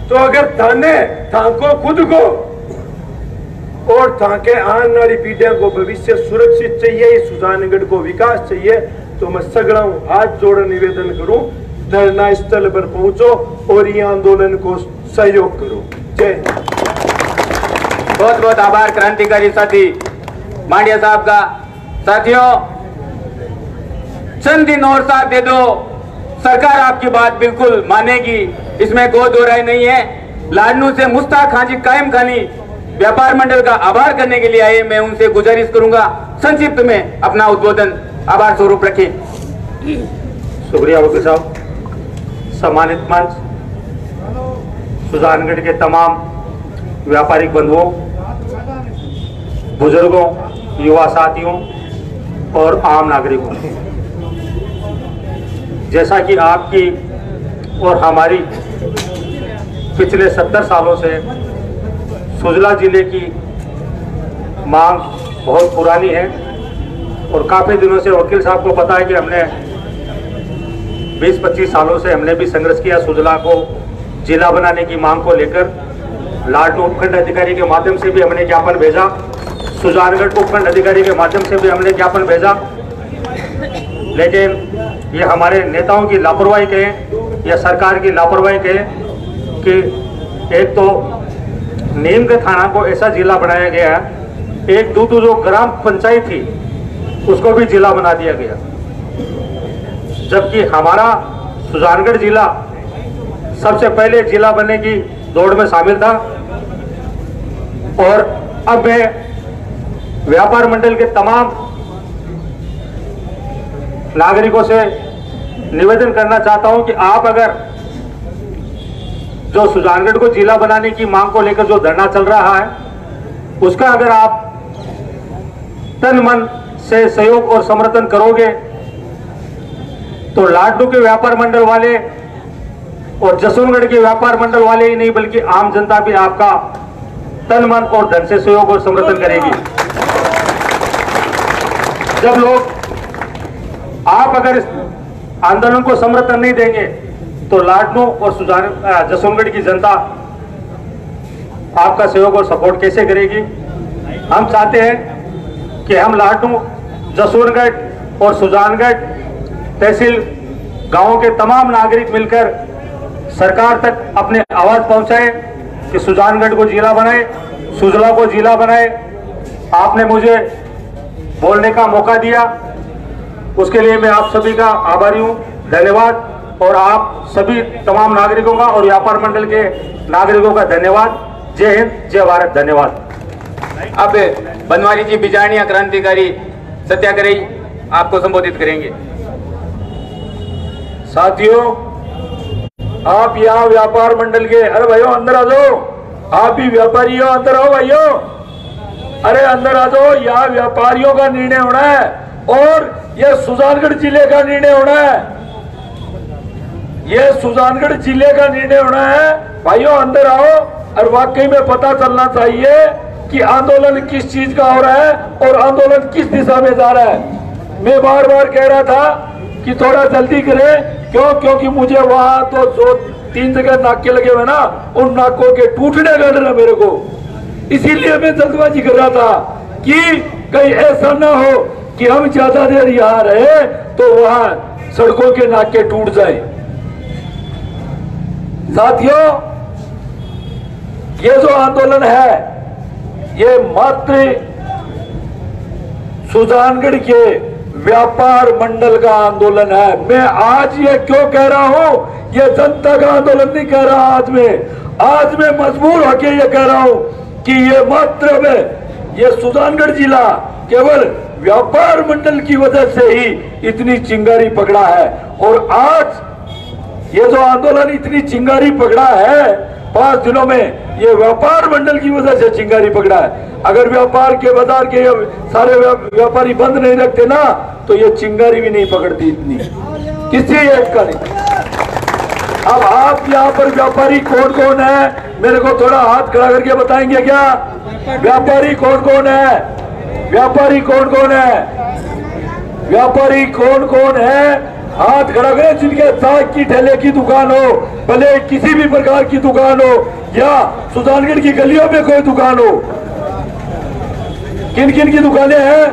[SPEAKER 4] तो अगर थाने थाको खुद को और थाके आने वाली पीढ़ियों को भविष्य सुरक्षित चाहिए, सुजानगढ़ को विकास चाहिए, तो मैं सगड़ा हाथ जोड़ निवेदन करूं, धरना स्थल पर पहुंचो और ये आंदोलन को सहयोग करो। जय हिंद।
[SPEAKER 1] बहुत बहुत आभार क्रांतिकारी साथी मांडिया साहब का। साथियों, चंद दिन और साथ दे दो, सरकार आपकी बात बिल्कुल मानेगी, इसमें कोई दो राय नहीं है। लाडनू से मुश्ताक हाजी कायम खानी व्यापार मंडल का आभार करने के लिए आए, मैं उनसे गुजारिश करूंगा संक्षिप्त में अपना उद्बोधन आभार स्वरूप रखें।
[SPEAKER 6] शुक्रिया वकील साहब। सम्मानित मंच, सुजानगढ़ के तमाम व्यापारिक बंधुओं, बुजुर्गों, युवा साथियों और आम नागरिकों, जैसा कि आपकी और हमारी पिछले 70 सालों से सुजला जिले की मांग बहुत पुरानी है और काफ़ी दिनों से वकील साहब को पता है कि हमने 20-25 सालों से हमने भी संघर्ष किया सुजला को जिला बनाने की मांग को लेकर। लाडनू उपखंड अधिकारी के माध्यम से भी हमने ज्ञापन भेजा, सुजानगढ़ उपखंड अधिकारी के माध्यम से भी हमने ज्ञापन भेजा, लेकिन ये हमारे नेताओं की लापरवाही कहें या सरकार की लापरवाही कहें कि एक तो नीम के थाना को ऐसा जिला बनाया गया है, एक दूतू जो ग्राम पंचायत थी उसको भी जिला बना दिया गया, जबकि हमारा सुजानगढ़ जिला सबसे पहले जिला बनने की दौड़ में शामिल था। और अब मैं व्यापार मंडल के तमाम नागरिकों से निवेदन करना चाहता हूं कि आप अगर जो सुजानगढ़ को जिला बनाने की मांग को लेकर जो धरना चल रहा है, उसका अगर आप तन मन से सहयोग और समर्थन करोगे तो लाडलू के व्यापार मंडल वाले और जसवंतगढ़ के व्यापार मंडल वाले ही नहीं बल्कि आम जनता भी आपका तन मन और धन से सहयोग और समर्थन करेगी। जब लोग आप अगर इस आंदोलन को समर्थन नहीं देंगे तो लाडलू और जसवंतगढ़ की जनता आपका सहयोग और सपोर्ट कैसे करेगी। हम चाहते हैं कि हम लाडलू, जसवंतगढ़ और सुजानगढ़ तहसील गांवों के तमाम नागरिक मिलकर सरकार तक अपने आवाज पहुंचाए कि सुजानगढ़ को जिला बनाए, सुजला को जिला बनाए। आपने मुझे बोलने का मौका दिया, उसके लिए मैं आप सभी का आभारी हूं, धन्यवाद। और आप सभी तमाम नागरिकों का और व्यापार मंडल के नागरिकों का धन्यवाद। जय हिंद, जय भारत, धन्यवाद।
[SPEAKER 1] अब बनवारी जी बिजानिया क्रांतिकारी सत्याग्रही आपको संबोधित करेंगे।
[SPEAKER 4] साथियों, आप यहाँ व्यापार मंडल के, अरे भाइयों अंदर आ जाओ, आप भी व्यापारी हो, अंदर आओ भाइयों, अरे अंदर आ जाओ। यहाँ व्यापारियों का निर्णय होना है और यह सुजानगढ़ जिले का निर्णय होना है, यह सुजानगढ़ जिले का निर्णय होना है। भाइयों अंदर आओ और वाकई में पता चलना चाहिए कि आंदोलन किस चीज का हो रहा है और आंदोलन किस दिशा में जा रहा है। मैं बार बार कह रहा था कि थोड़ा जल्दी करें, क्यों? क्योंकि मुझे वहां तो जो 3 जगह नाके लगे हुए ना, उन नाकों के टूटने का डर है मेरे को, इसीलिए मैं जल्दबाजी कर रहा था कि कहीं ऐसा ना हो कि हम ज्यादा देर यहाँ रहे तो वहां सड़कों के नाके टूट जाए। साथियों, ये जो आंदोलन है ये मात्र सुजानगढ़ के व्यापार मंडल का आंदोलन है। मैं आज ये क्यों कह रहा हूं, ये जनता का आंदोलन नहीं कह रहा। आज मैं मजबूर होकर ये कह रहा हूं कि ये मात्र में ये सुजानगढ़ जिला केवल व्यापार मंडल की वजह से ही इतनी चिंगारी पकड़ा है। और आज ये जो आंदोलन इतनी चिंगारी पकड़ा है 5 दिनों में, ये व्यापार मंडल की वजह से चिंगारी पकड़ा है। अगर व्यापार के बाजार के सारे व्यापारी बंद नहीं रखते ना तो ये चिंगारी भी नहीं पकड़ती इतनी, किसी एक का नहीं। अब आप यहाँ पर व्यापारी कौन कौन है, मेरे को थोड़ा हाथ खड़ा करके बताएंगे क्या? व्यापारी कौन कौन है? व्यापारी कौन कौन है? व्यापारी कौन कौन है? हाथ खड़ा करें जिनके साग की ठेले की दुकान हो, भले किसी भी प्रकार की दुकान हो या सुजानगढ़ की गलियों में कोई दुकान हो। किन किन की दुकानें हैं?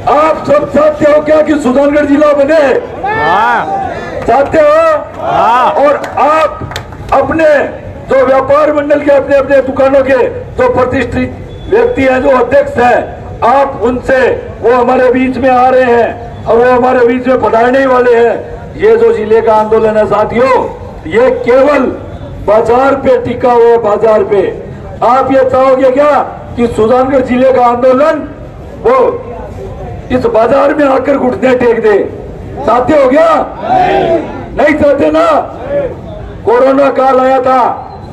[SPEAKER 4] आप सब चाहते हो क्या कि सुजानगढ़ जिला बने? चाहते हो? और आप अपने जो व्यापार मंडल के अपने अपने दुकानों के जो प्रतिष्ठित व्यक्ति हैं, जो अध्यक्ष हैं, आप उनसे, वो हमारे बीच में आ रहे हैं और वो हमारे बीच में पधारने वाले हैं। ये जो जिले का आंदोलन है साथियों, ये केवल बाजार पे टिका हुआ है, बाजार पे। आप ये चाहोगे क्या कि सुजानगढ़ जिले का आंदोलन वो इस बाजार में आकर घुटने टेक दे? चाहते हो क्या? नहीं चाहते ना। कोरोना काल आया था,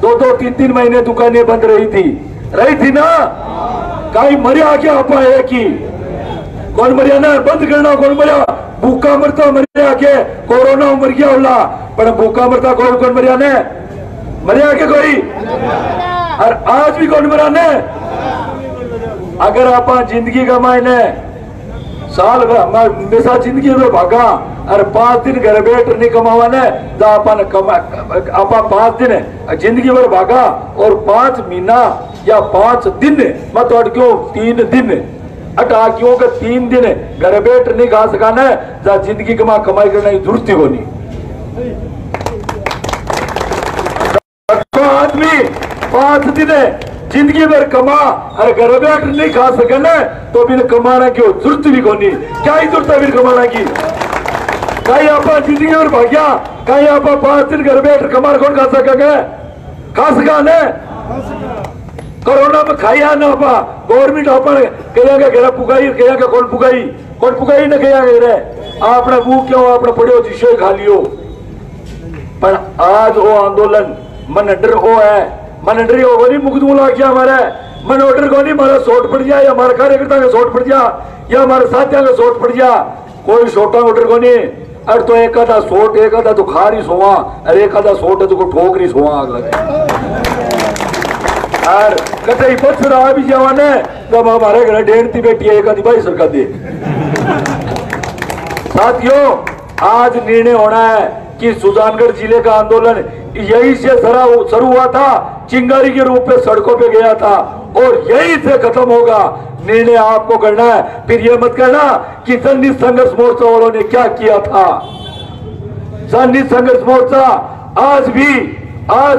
[SPEAKER 4] 2-2, 3-3 महीने दुकानें बंद रही थी ना। कहीं मरिया क्या आपा है कि कौन मरिया ना बंद करना? कौन मरिया? भूखा मरता मरिया के, कोरोना मर गया होला, पर भूखा मरता कौन कौन मरिया ने? मरिया के कोई? और आज भी कौन मरा ने? अगर आप जिंदगी कमाए ने साल हमेशा जिंदगी में भागा और 5 दिन घर बैठ नहीं कमावा ने, आपा 5 दिन जिंदगी भर भागा और 5 महीना या 5 दिन मत अटक्यों 3 दिन अटाकियों का 3 दिन घर बैठ नहीं खा सकाना है, जहाँ जिंदगी कमाई करना की जरूरत ही होनी। आदमी 5 दिन
[SPEAKER 7] जिंदगी भर कमा अरे घर बैठ नहीं खा सके ना तो भी कमाना क्यों जरूरत भी कोनी क्या ही जरूरत है फिर कमाना की कहीं आप जिंदगी भर भाग्या कहीं आप 5 दिन घर बैठ कमा कौन खा सकेगा खा सका न कोरोना में खाया ना आपा गवर्नमेंट अपन कहेगा घेरा पुगाई कहेगा कौन पुगाई न कहेगा रे आपने मुंह क्यों आपने पड़े जिसो खा लियो पर आज वो आंदोलन मन डर वो है मन डर वो नहीं मुकदू ला गया हमारा मन ऑर्डर को नहीं हमारा शॉर्ट पड़ जाए या हमारे कार्यकर्ता का शॉर्ट पड़ जा या हमारे साथियों का शॉर्ट पड़ जा कोई शॉर्टा ऑर्डर को नहीं अरे तो एक आधा शॉर्ट एक आधा तो खा रही सोवा अरे एक आधा शॉर्ट है तो ठोक रही सोवा यार कटे बच रहा भी जवान है तब हमारे घर डेढ़ती बेटी है एक आधी भाई सरकार दे साथियों आज निर्णय होना है कि सुजानगढ़ जिले का आंदोलन यही से शुरू हुआ था चिंगारी के रूप में सड़कों पे गया था और यही से खत्म होगा निर्णय आपको करना है फिर यह मत कहना कि संयुक्त संघर्ष मोर्चा वालों ने क्या किया था संयुक्त संघर्ष मोर्चा आज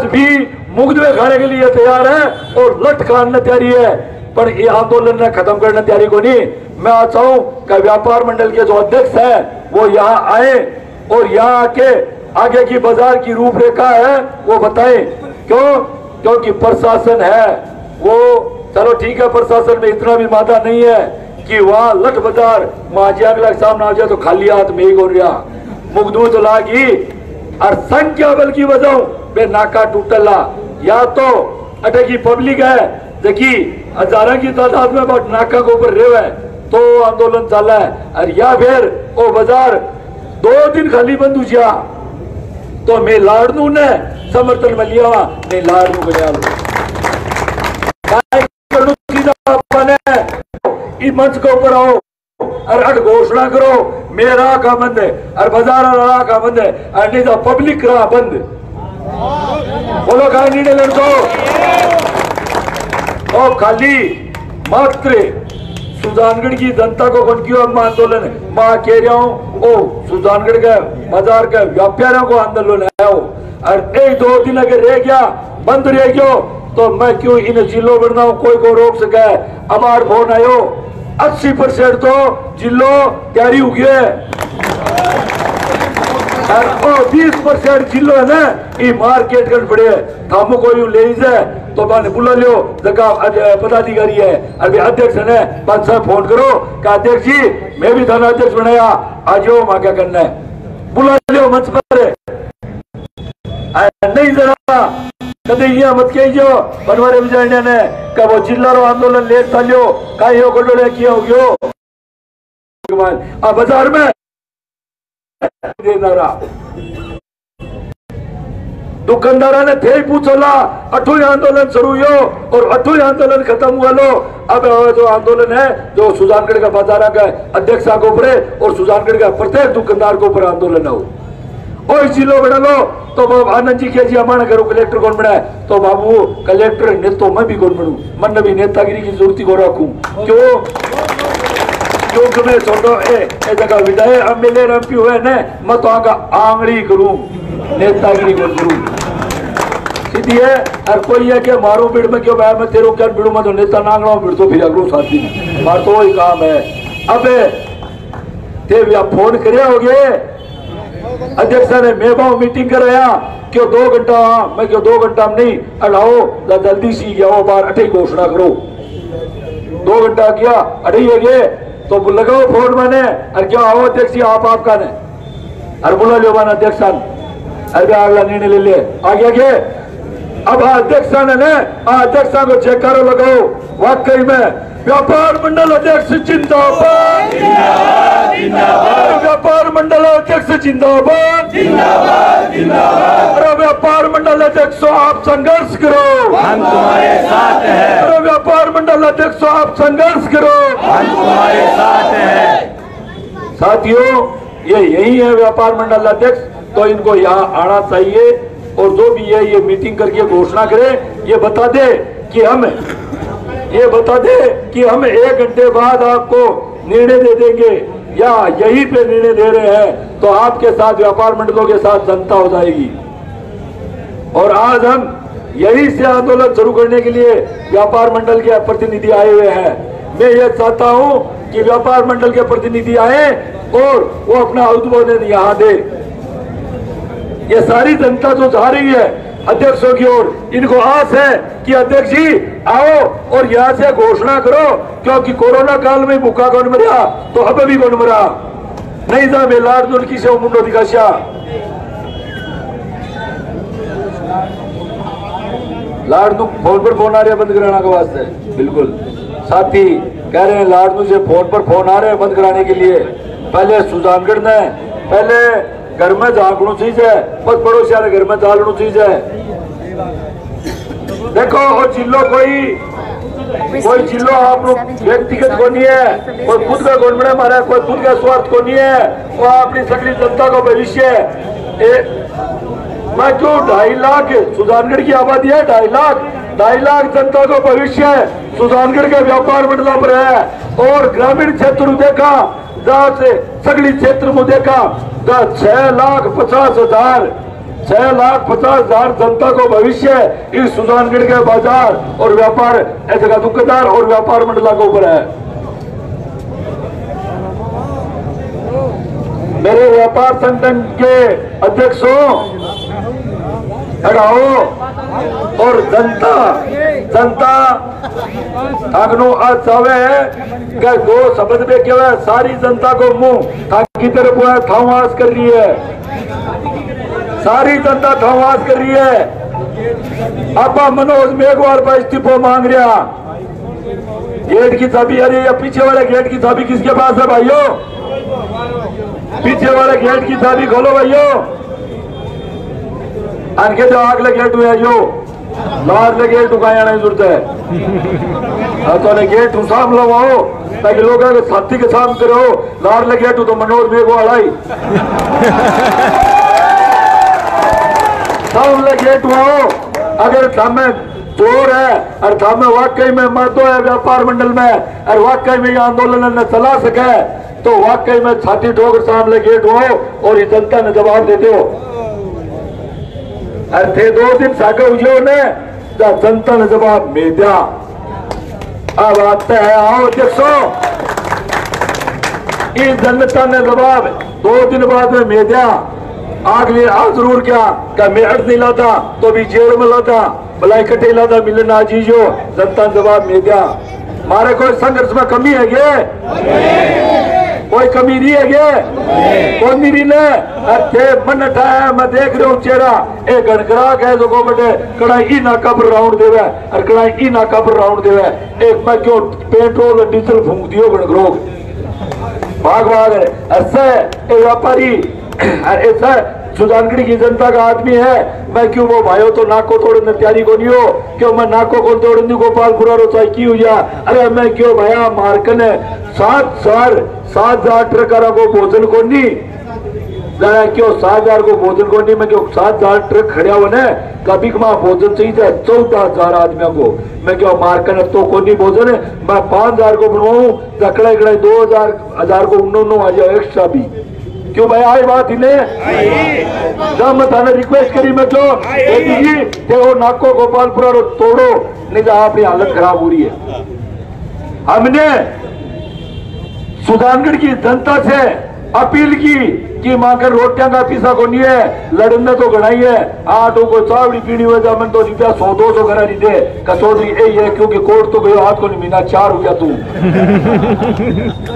[SPEAKER 7] भी मुकदमे खाने के लिए तैयार है और लट काटने तैयारी है पर ये आंदोलन ने खत्म करने तैयारी को नहीं मैं आता हूं कि व्यापार मंडल के जो अध्यक्ष है वो यहाँ आए और यहाँ आके आगे की बाजार की रूपरेखा है वो बताएं क्योंकि प्रशासन है वो चलो ठीक है प्रशासन में इतना भी मादा नहीं है कि वहां लट बाजार माजिया सामने आ जाए तो खाली हाथ में ही हो रहा मुकदू तो लागी और संख्या बल की वजह पे नाका टूटला या तो अटकी पब्लिक है देखी हजारों की तादाद में बहुत नाका के ऊपर रेव है तो आंदोलन चला है और या फिर वो बाजार 2 दिन खाली बंद हुआ तो मैं लाड़नू ने समर्थन में लिया मैं लाड़नू बना मंच के ऊपर आओ और अट घोषणा करो मेरा का बंद है और बाजार राह का बंद है और नहीं तो पब्लिक राह बंद बोलो कहा निर्णय लड़को और खाली मात्र सुजानगढ़ की जनता को कौन क्यों अब आंदोलन मैं कह रहा हूँ ओ सुजानगढ़ के बाजार के व्यापारियों को आंदोलन है और 1-2 दिन अगर रह गया बंद रह गयो तो मैं क्यों इन जिलों बढ़ना कोई को रोक सके हमार फोन आयो 80% तो जिलों तैयारी हो गया और 20% जिलों है ना ये मार्केट कर पड़े थामो कोई ले जाए तो मैंने बुला लियो जगह पदाधिकारी है अभी अध्यक्ष है 5-6 फोन करो कि अध्यक्ष जी मैं भी थाना अध्यक्ष बनाया आज वहां क्या करना है बुला लियो मंच पर नहीं जरा कदे ये मत कहियो बनवारे विजय ने कब वो जिला रो आंदोलन लेट चलियो काई हो गोडले किया हो गयो आ बाजार में देनारा दुकानदारा ने थे पूछला 8वें आंदोलन शुरू हुआ और 8वें आंदोलन खत्म हुआ लो अब जो आंदोलन है जो सुजानगढ़ का बाजार का अध्यक्ष के ऊपर और सुजानगढ़ का प्रत्येक दुकानदार के ऊपर आंदोलन हो और जिलो बना लो तो आनंद जी के जी हमारे घरों कलेक्टर कौन बना है तो बाबू कलेक्टर ने तो मैं भी कौन बनू मन भी नेतागिरी की जरूरत को रखूं क्यों मैं छोटो ए जगह विधायक एमएलए एमपी हुए ने मैं तो आगा आंगड़ी करूं नेतागिरी को करूं सीधी है और कोई है कि मारो बिड़ में क्यों मैं तेरो क्या बिड़ू मैं तो नेता नांगड़ा बिड़ तो फिर अगलो साथी मार तो वही काम है अब ते फोन करे हो गए अध्यक्ष ने मैं मीटिंग कराया क्यों 2 घंटा मैं क्यों 2 घंटा में नहीं अड़ाओ जल्दी सी गया बार अठे घोषणा करो 2 घंटा किया अड़े गए तो लगाओ फोन मैंने अरे क्या आओ अध्यक्ष जी आपका ने अरे बुला लियो मान अध्यक्ष अरे अगला निर्णय ले ले आगे आगे अब अध्यक्ष ने अध्यक्ष को चेक करो लगाओ वाकई में व्यापार मंडल अध्यक्ष जिंदाबाद व्यापार मंडल अध्यक्ष जिंदाबाद अरे व्यापार मंडल अध्यक्ष आप संघर्ष करो हम तुम्हारे साथ हैं अरे व्यापार मंडल अध्यक्ष आप संघर्ष करो हम तुम्हारे साथ हैं साथियों ये यही है व्यापार मंडल अध्यक्ष तो इनको यहाँ आना चाहिए और जो भी है ये मीटिंग करके घोषणा करे ये बता दे कि हम 1 घंटे बाद आपको निर्णय दे देंगे या यहीं पे निर्णय दे रहे हैं तो आपके साथ व्यापार मंडलों के साथ जनता हो जाएगी और आज हम यही से आंदोलन शुरू करने के लिए व्यापार मंडल के प्रतिनिधि आए हुए हैं। मैं ये चाहता हूं कि व्यापार मंडल के प्रतिनिधि आए और वो अपना उद्बोधन यहाँ दे। ये सारी जनता जो जा रही है अध्यक्षों की ओर, इनको आस है कि अध्यक्ष जी आओ और यहाँ से घोषणा करो, क्योंकि कोरोना काल में भूखा कौन मरा तो अब भी कौन मरा नहीं था। मैं लाड दुल्की से मुंडो दिखाशा लाडनू फोन पर फोन आ रहे हैं बंद कराने के वास्ते। बिल्कुल साथी कह रहे हैं लाडनू से फोन पर फोन आ रहे हैं बंद कराने के लिए। पहले सुजानगढ़ ने पहले घर में झांकणु चीज है, बस पड़ोसी वाले घर में झालणु चीज है। देखो और जिलो कोई जिलो आप व्यक्तिगत को नहीं है, कोई खुद का गुण बना मारा, कोई खुद का स्वार्थ को नहीं है, वो अपनी सगली जनता का भविष्य है। मैं क्यों 2.5 लाख सुजानगढ़ की आबादी है, 2.5 लाख जनता का भविष्य है सुजानगढ़ के व्यापार मंडल पर है। और ग्रामीण क्षेत्र में देखा जहाँ से सगली क्षेत्र में देखा 6,50,000 जनता को भविष्य इस सुजानगढ़ के बाजार और व्यापार जगह दुकानदार और व्यापार मंडल के ऊपर है। मेरे व्यापार संगठन के अध्यक्षों हटाओ और जनता थाकनो आज चावे क्या दो शब्द में क्या सारी जनता को मुंह ताकि तरफ थावास कर रही है, सारी जनता थावास कर रही है। आपा मनोज मेघवाल पर इस्तीफा मांग रहा, गेट की चाबी अरे या पीछे वाले गेट की चाबी किसके पास है भाइयों? पीछे वाले गेट की चाबी खोलो भाइयों। आगे जो आग गेट हुआ जो लार ले गेट उगाया नहीं जरूरत है तो गेट साम लगाओ ताकि लोग साथी के साम करो। लार ले गेट तो मनोज मेघवाल आई साम ले गेट हुआ। अगर थामे जोर है और थामे वाकई में मर्दो है व्यापार मंडल में और वाकई में ये आंदोलन न चला सके तो वाकई में छाती ठोकर सामने गेट हो और ये जनता ने जवाब देते हो। और थे 2 दिन सागे उजो ने जनता ने जवाब दे दिया। अब आते हैं आओ अध्यक्षों, इस जनता ने जवाब 2 दिन बाद में दे दिया। आगले आज जरूर क्या मेहर नहीं लाता तो भी जेल में लाता भला इकट्ठे लाता मिलन आजीजो। जनता ने जवाब दे दिया। मारे कोई संघर्ष में कमी है गे? कोई कमी नहीं है गे? कौन नहीं थे मन उठाया मैं देख रहा हूँ चेहरा एक गणग्राहक है जो बटे कड़ाई नाका पर राउंड देवे और कड़ाई नाका पर राउंड देवे। एक मैं क्यों पेट्रोल और डीजल फूंक दियो गणग्रोह भाग ऐसे व्यापारी ऐसा सुजानगढ़ की जनता का आदमी है। मैं क्यों वो भाइयों तो नाको तोड़ने तैयारी को नहीं हो क्यों मैं नाको को तोड़ने गोपालपुरा रोचाई की हुआ। अरे मैं क्यों भैया मार्कन 7,000 ट्रक को भोजन को नहीं क्यों 7,000 को भोजन को नहीं। मैं क्यों 7,000 ट्रक खड़िया होने कभी कमा भोजन चाहिए 14,000 आदमियों को। मैं क्यों मार्कन तो को नहीं भोजन है मैं 5,000 को बनवाऊं कड़ाई 2,000 को उन्होंने आ जाओ एक्स्ट्रा भी क्यों भाई आई बात इन्हें जब मैं थाने रिक्वेस्ट करी मैं क्यों वो नाको गोपालपुरा तोड़ो नहीं तो आपकी हालत खराब हो रही है। हमने सुजानगढ़ की जनता से अपील की कि मांकर रोटियां का पीसा को नहीं है लड़ने तो गड़ाई है आटो को चावड़ी पीनी हुए जामन तो नहीं 100-200 घर नहीं दे कसौड़ी यही है क्योंकि कोर्ट तो गयो हाथ को नहीं मीना 4 हो गया तू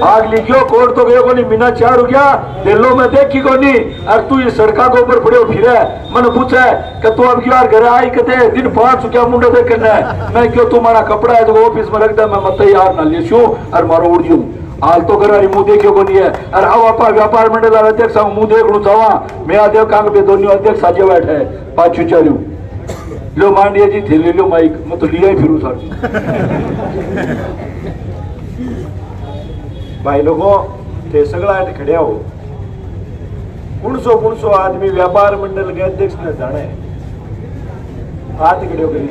[SPEAKER 7] आग लिखियो कोर्ट तो गयो को नहीं मीना 4 हो गया दिल्लो में देखी को नहीं और तू ये सड़का के ऊपर पड़े फिर मैंने पूछा कि तू अब क्यों घर आई कहते दिन 5 क्या मुंडे देख करना है। मैं क्यों तुम्हारा कपड़ा है तो ऑफिस में रख दे मैं मत यार ना ले और मारो उड़ जू हाल तो कर मुंह देखियो को नहीं है। अरे अब आप व्यापार मंडल अध्यक्ष मुंह देख लू चावा मैं आदेव कांग पे दोनों अध्यक्ष आज बैठे पाछू चालू लो मांडिया जी थे ले लो माइक मैं तो लिया ही फिरू सर
[SPEAKER 4] भाई लोगों थे सगला खड़िया हो 100 आदमी व्यापार मंडल के अध्यक्ष ने जाने हाथ खड़े करी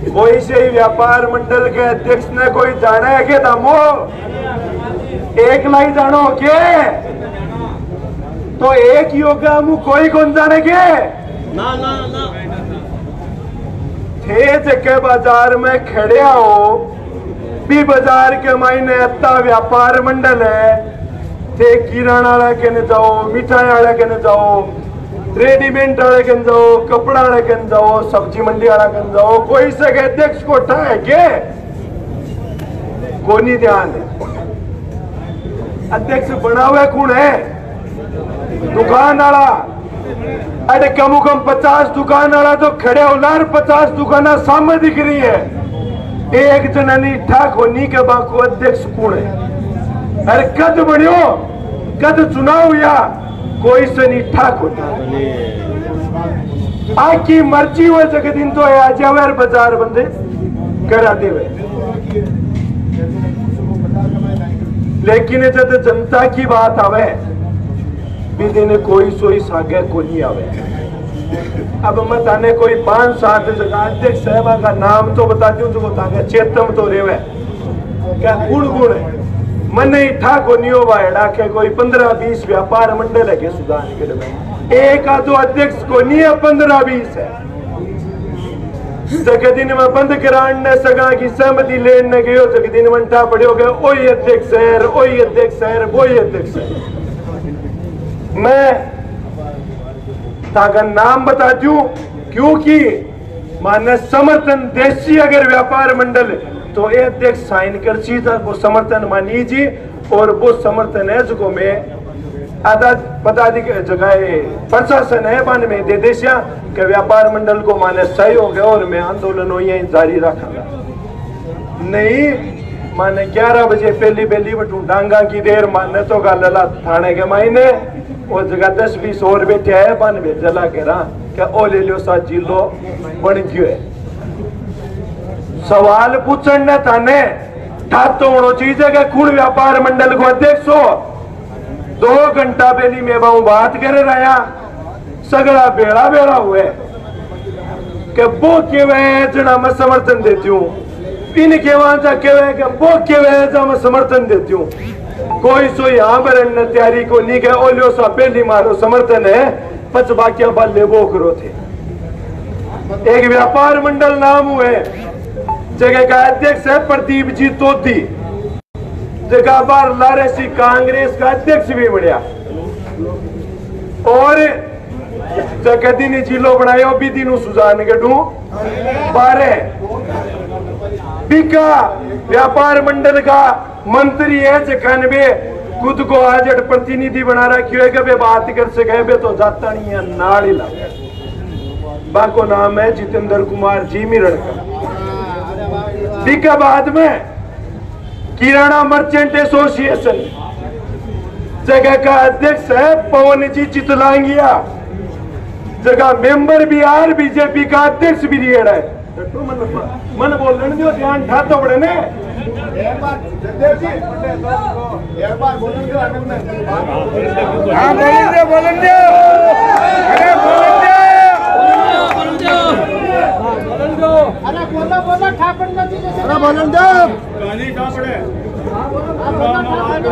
[SPEAKER 4] कोई से ही व्यापार मंडल के अध्यक्ष ने कोई जाना है के दामो एक लाई जानो के तो एक योगा मु कोई कौन जाने के ना थे जगह बाजार में खड़िया हो भी बाजार के मायने अत्ता व्यापार मंडल है थे किराना वाला के न जाओ, मिठाई वाला के न जाओ, रेडीमेड वाले के न जाओ, कपड़ा वाले के न जाओ, सब्जी मंडी वाला के न जाओ, कोई से अध्यक्ष को उठा है के कोनी ध्यान है। अध्यक्ष बना हुआ कौन है? दुकान वाला। अरे कम कम 50 दुकान वाला तो खड़े हो लार 50 दुकाना सामने दिख रही है, एक जननी ठाक होनी के बाको अध्यक्ष कौन है? अरे कद बढ़ियो कद चुनाव या कोई से नहीं ठाक होता, आकी मर्जी हुए जगह दिन तो आ जावे बाजार बंदे करा देवे। लेकिन जब जनता की बात आवे विधि ने कोई सोई सागे को नहीं आवे। अब मत आने कोई 5-7 जगह अध्यक्ष साहबा का नाम तो बता दूं जो बतागे चेतम तो रेवे क्या गुण गुण है मन ही ठाक हो नहीं हो वायडा के कोई 15-20 व्यापार मंडल है के सुधार के एक आधो अध्यक्ष को नहीं है 15-20 है। जगह दिन में बंद कराने सगा की सहमति लेने गयो जगह दिन में ठा पड़े गए ओही अध्यक्ष है, ओही अध्यक्ष है, वही अध्यक्ष है। मैं ताका नाम बता दूं क्योंकि माने समर्थन देशी अगर व्यापार मंडल तो ये अध्यक्ष साइन कर सीधा वो समर्थन मानी जी और वो समर्थन है जो मैं आधा पदाधिकारी जगह प्रशासन है बन में दे देशिया के व्यापार मंडल को माने सहयोग है और मैं आंदोलन यही जारी रखूंगा। नहीं माने 11 बजे पहली बटू डांगा की देर माने तो गाला थाने के मायने और जगह 10-20 और बैठे है बन में जला के रहा क्या ओ ले लो सा जिलो बन गयो है। सवाल पूछने थाने ठातो होना चाहिए कि कौन व्यापार मंडल को अध्यक्ष हो। 2 घंटा पहली मैं बात कर रहा सगड़ा बेड़ा बेड़ा हुए कि वो केवे जना मैं समर्थन देती हूँ इन केवा केवे कि वो केवे जा मैं समर्थन देती हूँ। कोई सो यहाँ पर तैयारी को नहीं कहे ओलियो सा पहली मारो समर्थन है पच बाकिया बाले वो करो थे। एक व्यापार मंडल नाम हुए जगह का अध्यक्ष है प्रदीप जी तोती जगह बार लारेसी कांग्रेस का अध्यक्ष भी बढ़िया और जगह दिन जिलो बनायो भी दिन सुजान गढ़ू 12 बिका व्यापार मंडल का मंत्री है 91 खुद को आज प्रतिनिधि बना रखी है कि बात कर सके बे तो जाता नहीं है नाल ही लगे। बाको नाम है जितेंद्र कुमार जी मिरण का। बिका बाद में किराना मर्चेंट एसोसिएशन जगह का अध्यक्ष है पवन जी चितलांगिया जगह मेंबर भी आर बीजेपी का अध्यक्ष भी रियल है। मन बोल रहे जो ध्यान था तो बड़े ने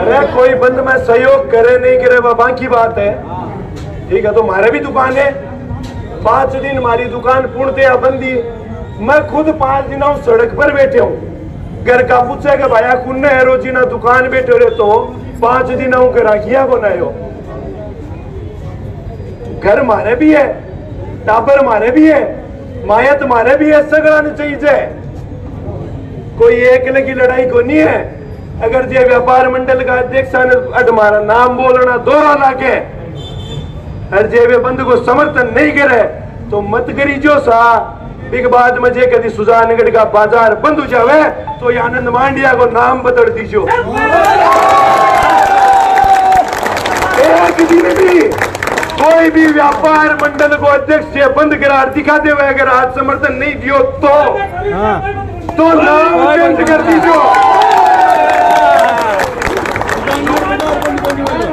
[SPEAKER 4] अरे कोई बंद में सहयोग करे नहीं करे वह बाकी बात है। ठीक है तो हमारे भी दुकान है 5 दिन हमारी दुकान पूर्णतया बंदी। मैं खुद 5 दिनों सड़क पर बैठे हूँ। घर का पूछे कि भाया कुन्ने है रोजीना दुकान बैठे रहे तो 5 दिनों के राखिया बनायो। घर मारे भी है टाबर मारे भी है मायत मारे भी है सगड़ाने चाहिए। कोई एक की लड़ाई को नहीं है। अगर जे व्यापार मंडल का अध्यक्ष ने हमारा नाम बोलना दोहरा लाके हर जे बंद को समर्थन नहीं करे तो मत करी जो सा बिग बाद में जे कभी सुजानगढ़ का बाजार बंद हो जावे तो आनंद मांडिया को नाम बदल दीजो। एक दिन भी कोई भी व्यापार मंडल को अध्यक्ष से बंद करार दिखा दे अगर आज समर्थन नहीं दियो तो नाम चेंज कर दीजो।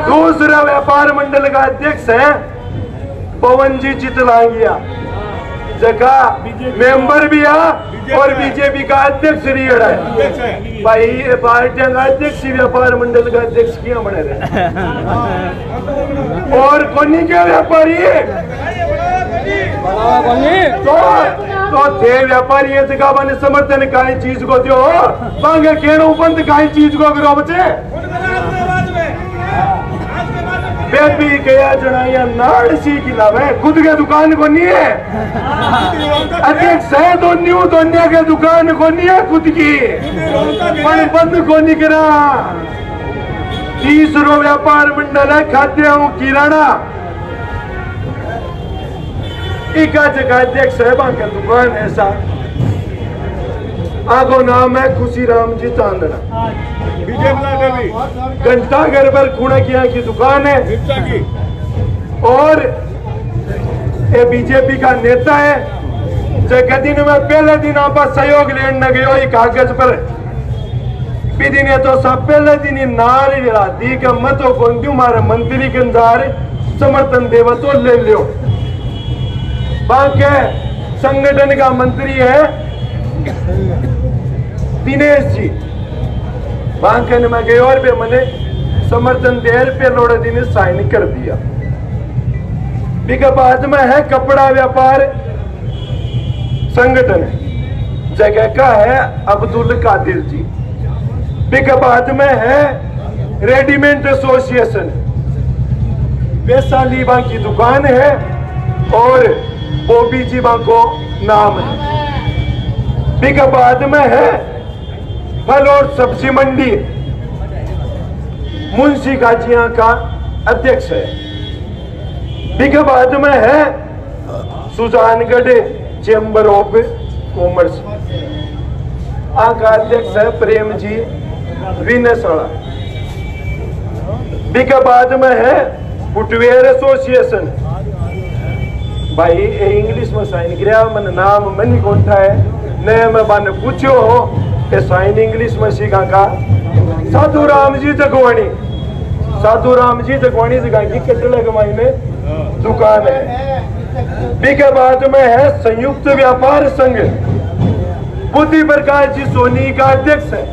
[SPEAKER 4] दूसरा व्यापार मंडल का अध्यक्ष है पवन जी चितलांगिया जगह मेंबर भी है और बीजेपी का अध्यक्ष रियल है। भाई पार्टियां का अध्यक्ष व्यापार मंडल का अध्यक्ष क्यों बने रहे और कोनी क्या व्यापारी तो तो थे व्यापारी ये जगह बने समर्थन काई चीज को दियो मांगे केनो बंद काई चीज को करो बच्चे बेबी गया जनाया नाड़ सी की लावे खुद के दुकान को नहीं है अधिक से दुनिया के दुकान को नहीं है खुद की पर बंद को नहीं करा 30 व्यापार मंडल है खाद्य किराना एका जगह अध्यक्ष साहब का दुकान है साहब आगो नाम है खुशी राम जी चांदना घंटाघर पर खूणा किया की दुकान है और ये बीजेपी का नेता है जगह दिन में पहले दिन आप सहयोग लेने गयो कागज पर दिन तो सब पहले दिन नार दी का मत कौन दू मारे मंत्री के अंदर समर्थन देव तो ले लियो बाकी संगठन का मंत्री है दिनेश जी बांके ने मैं गए और पे मैंने समर्थन देर पे लोड़े दिन साइन कर दिया बिका बाद में है कपड़ा व्यापार संगठन जगह का है अब्दुल कादिर जी बिका बाद में है रेडीमेड एसोसिएशन वैशाली बां की दुकान है और बोबी जी बां को नाम है बिका बाद में है फल और सब्जी मंडी मुंशी काजिया का अध्यक्ष है बिका बाद में है सुजानगढ़ चेंबर ऑफ कॉमर्स का अध्यक्ष है प्रेम जी विनयशाला बिका बाद में है फुटवेयर एसोसिएशन भाई इंग्लिश में साइन किया मन नाम मन कौन था है नए में बन पूछो हो के साइन इंग्लिश में सीखा का साधु राम जी जगवानी जगह की कटले कमाई में दुकान है बिके बाद में है संयुक्त व्यापार संघ बुद्धि प्रकाश जी सोनी का अध्यक्ष है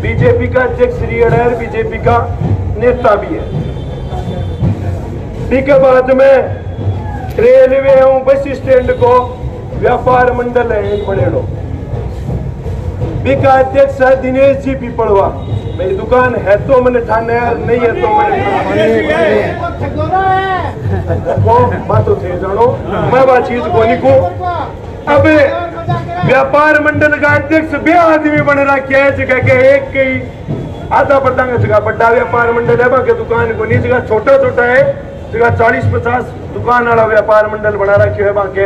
[SPEAKER 4] बीजेपी का अध्यक्ष श्री अडर बीजेपी का नेता भी है बिके बाद में रेलवे एवं बस स्टैंड को व्यापार मंडल है एक बड़े लोग बिका अध्यक्ष है दिनेश जी पीपलवा मेरी दुकान है तो मैंने ठाने नहीं है तो मैंने बातों थे जानो मैं बात चीज को लिखूं अब व्यापार मंडल का अध्यक्ष बे आदमी बन रखा है जगह के एक कई आधा पता जगह बड़ा व्यापार मंडल है बाकी दुकान को नहीं जगह छोटा छोटा है जगह 40-50 दुकान वाला व्यापार मंडल बना रखे है बाकी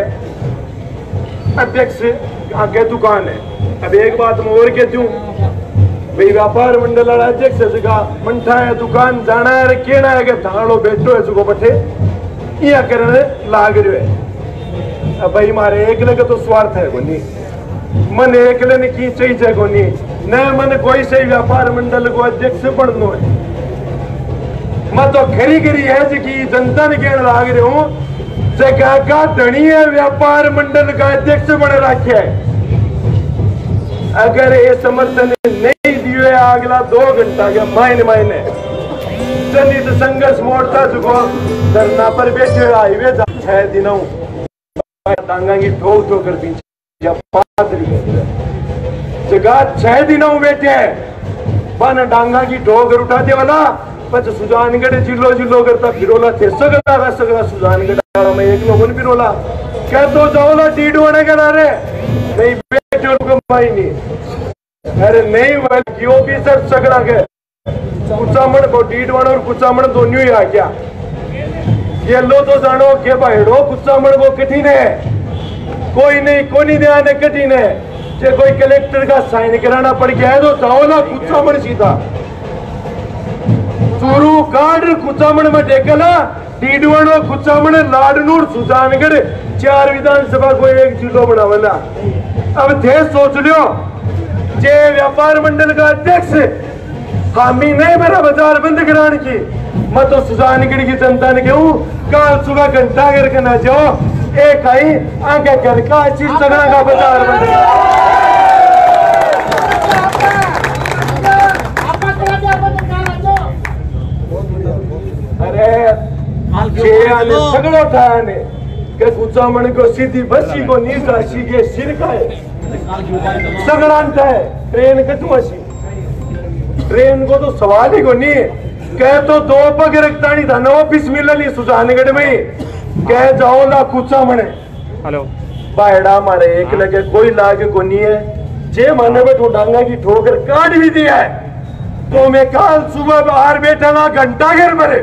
[SPEAKER 4] अध्यक्ष आगे दुकान है। अब एक बात मैं और कहती हूँ भाई व्यापार मंडल वाला अध्यक्ष जगह मंठा है दुकान जाना है केना है धाड़ो बैठो है जगह बैठे या करने लाग रहे है। अब भाई मारे एकले का तो स्वार्थ है कोनी मन एकले ने की चाहिए कोनी न मन कोई सही व्यापार मंडल को अध्यक्ष बननो है मैं तो खरी खरी है जी जनता ने कहने लाग रहे हूँ जगह का धनी है व्यापार मंडल का अध्यक्ष बने रखे है अगर ये समर्थन नहीं दिए अगला 2 घंटा के मायने जनहित संघर्ष मोर्चा जो धरना पर बैठे हाईवे 6 दिनों टांगा की ठोक कर पीछे जगह 6 दिनों बैठे बन डांगा की ठोकर उठा दे वाला पच सुजानगढ़ जिलो करता फिरोला थे सगला सुजानगढ़ में एक लोगों ने फिरोला क्या तो जाओला डीडवाने का रे नहीं बैठे कमाई नहीं अरे नहीं क्यों भी सर सगड़ा के कुचामण को डीडवाण और कुचामण दोनों ही आ गया ये लो तो जानो के भाईड़ो कुचामण को कठिन है कोई नहीं कोनी ध्यान कठिन है जे कोई कलेक्टर का साइन कराना पड़ गया है तो जाओला कुचामण सीधा चूरू कांड कुचामण में टेकला डीडवाण कुचामण लाडनूर सुजानगढ़ 4 विधानसभा को एक जिलो बनावला। अब थे सोच लियो जे व्यापार मंडल का अध्यक्ष हामी नहीं मेरा बाजार बंद कराने की मैं तो सुजानगढ़ की जनता ने कहूँ कल सुबह घंटा करके ना जाओ एक आई आगे घर का चीज सगड़ा का बाजार बंद अरे सगड़ो ठाने के कुछ कुचामण को सीधी बसी को नीचा सीगे सिर का है सगड़ांता है ट्रेन कटवासी ट्रेन को तो सवाल ही को नहीं कह तो दो पग रखतानी था ना ऑफिस मिलली सुजानगढ़ में कह जाओ ना कुचामण हेलो बायड़ा मारे एक लगे कोई लागे को नहीं है जे माने बैठो डांगा की ठोकर काट भी दिया है तो मैं कल सुबह बाहर बैठा ना घंटा घर भरे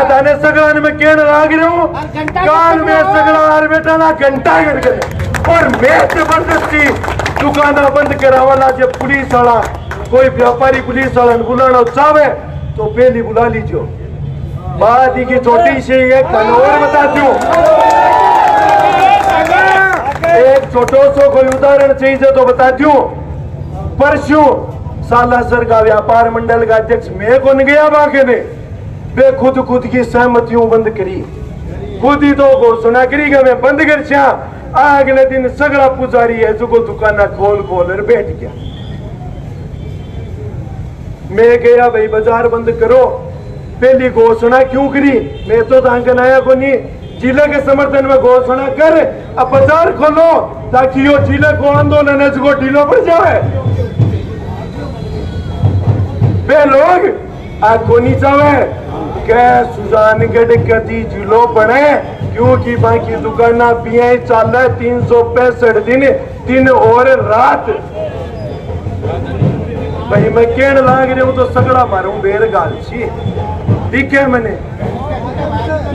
[SPEAKER 4] आने सगड़ान में कहने लाग रहा हूँ काल में सगड़ा बाहर बैठा ना घंटा घर करे और मैं जबरदस्ती दुकाना बंद करा वाला जब पुलिस वाला कोई व्यापारी पुलिस वाला बुलाना चाहे तो पहली बुला लीजिए बात ही की छोटी सी एक और बताती हूँ एक छोटो सो कोई उदाहरण चाहिए तो बताती हूँ परसों सालासर का व्यापार मंडल का अध्यक्ष मैं कौन गया बाके ने वे खुद की सहमतियों बंद करी खुद ही तो घोषणा करी कि मैं बंद कर अगले दिन सगड़ा पुजारी है जो को दुकाना खोल कर बैठ गया मैं गया भाई बाजार बंद करो पहली घोषणा क्यों करी मैं तो तांकन आया को नहीं जिले के समर्थन में घोषणा कर अब बाजार खोलो ताकि यो जिले को आंदोलन है जो ढीलो पड़ जाए वे लोग को नहीं चाहे क्या सुजानगढ़ कदी जिलो बने क्योंकि बाकी दुकाना पिया चल रहा है 365 दिन और रात भाई मैं कहने लाग रहा हूँ तो सगड़ा मारू बेर गाल छी दिखे मैंने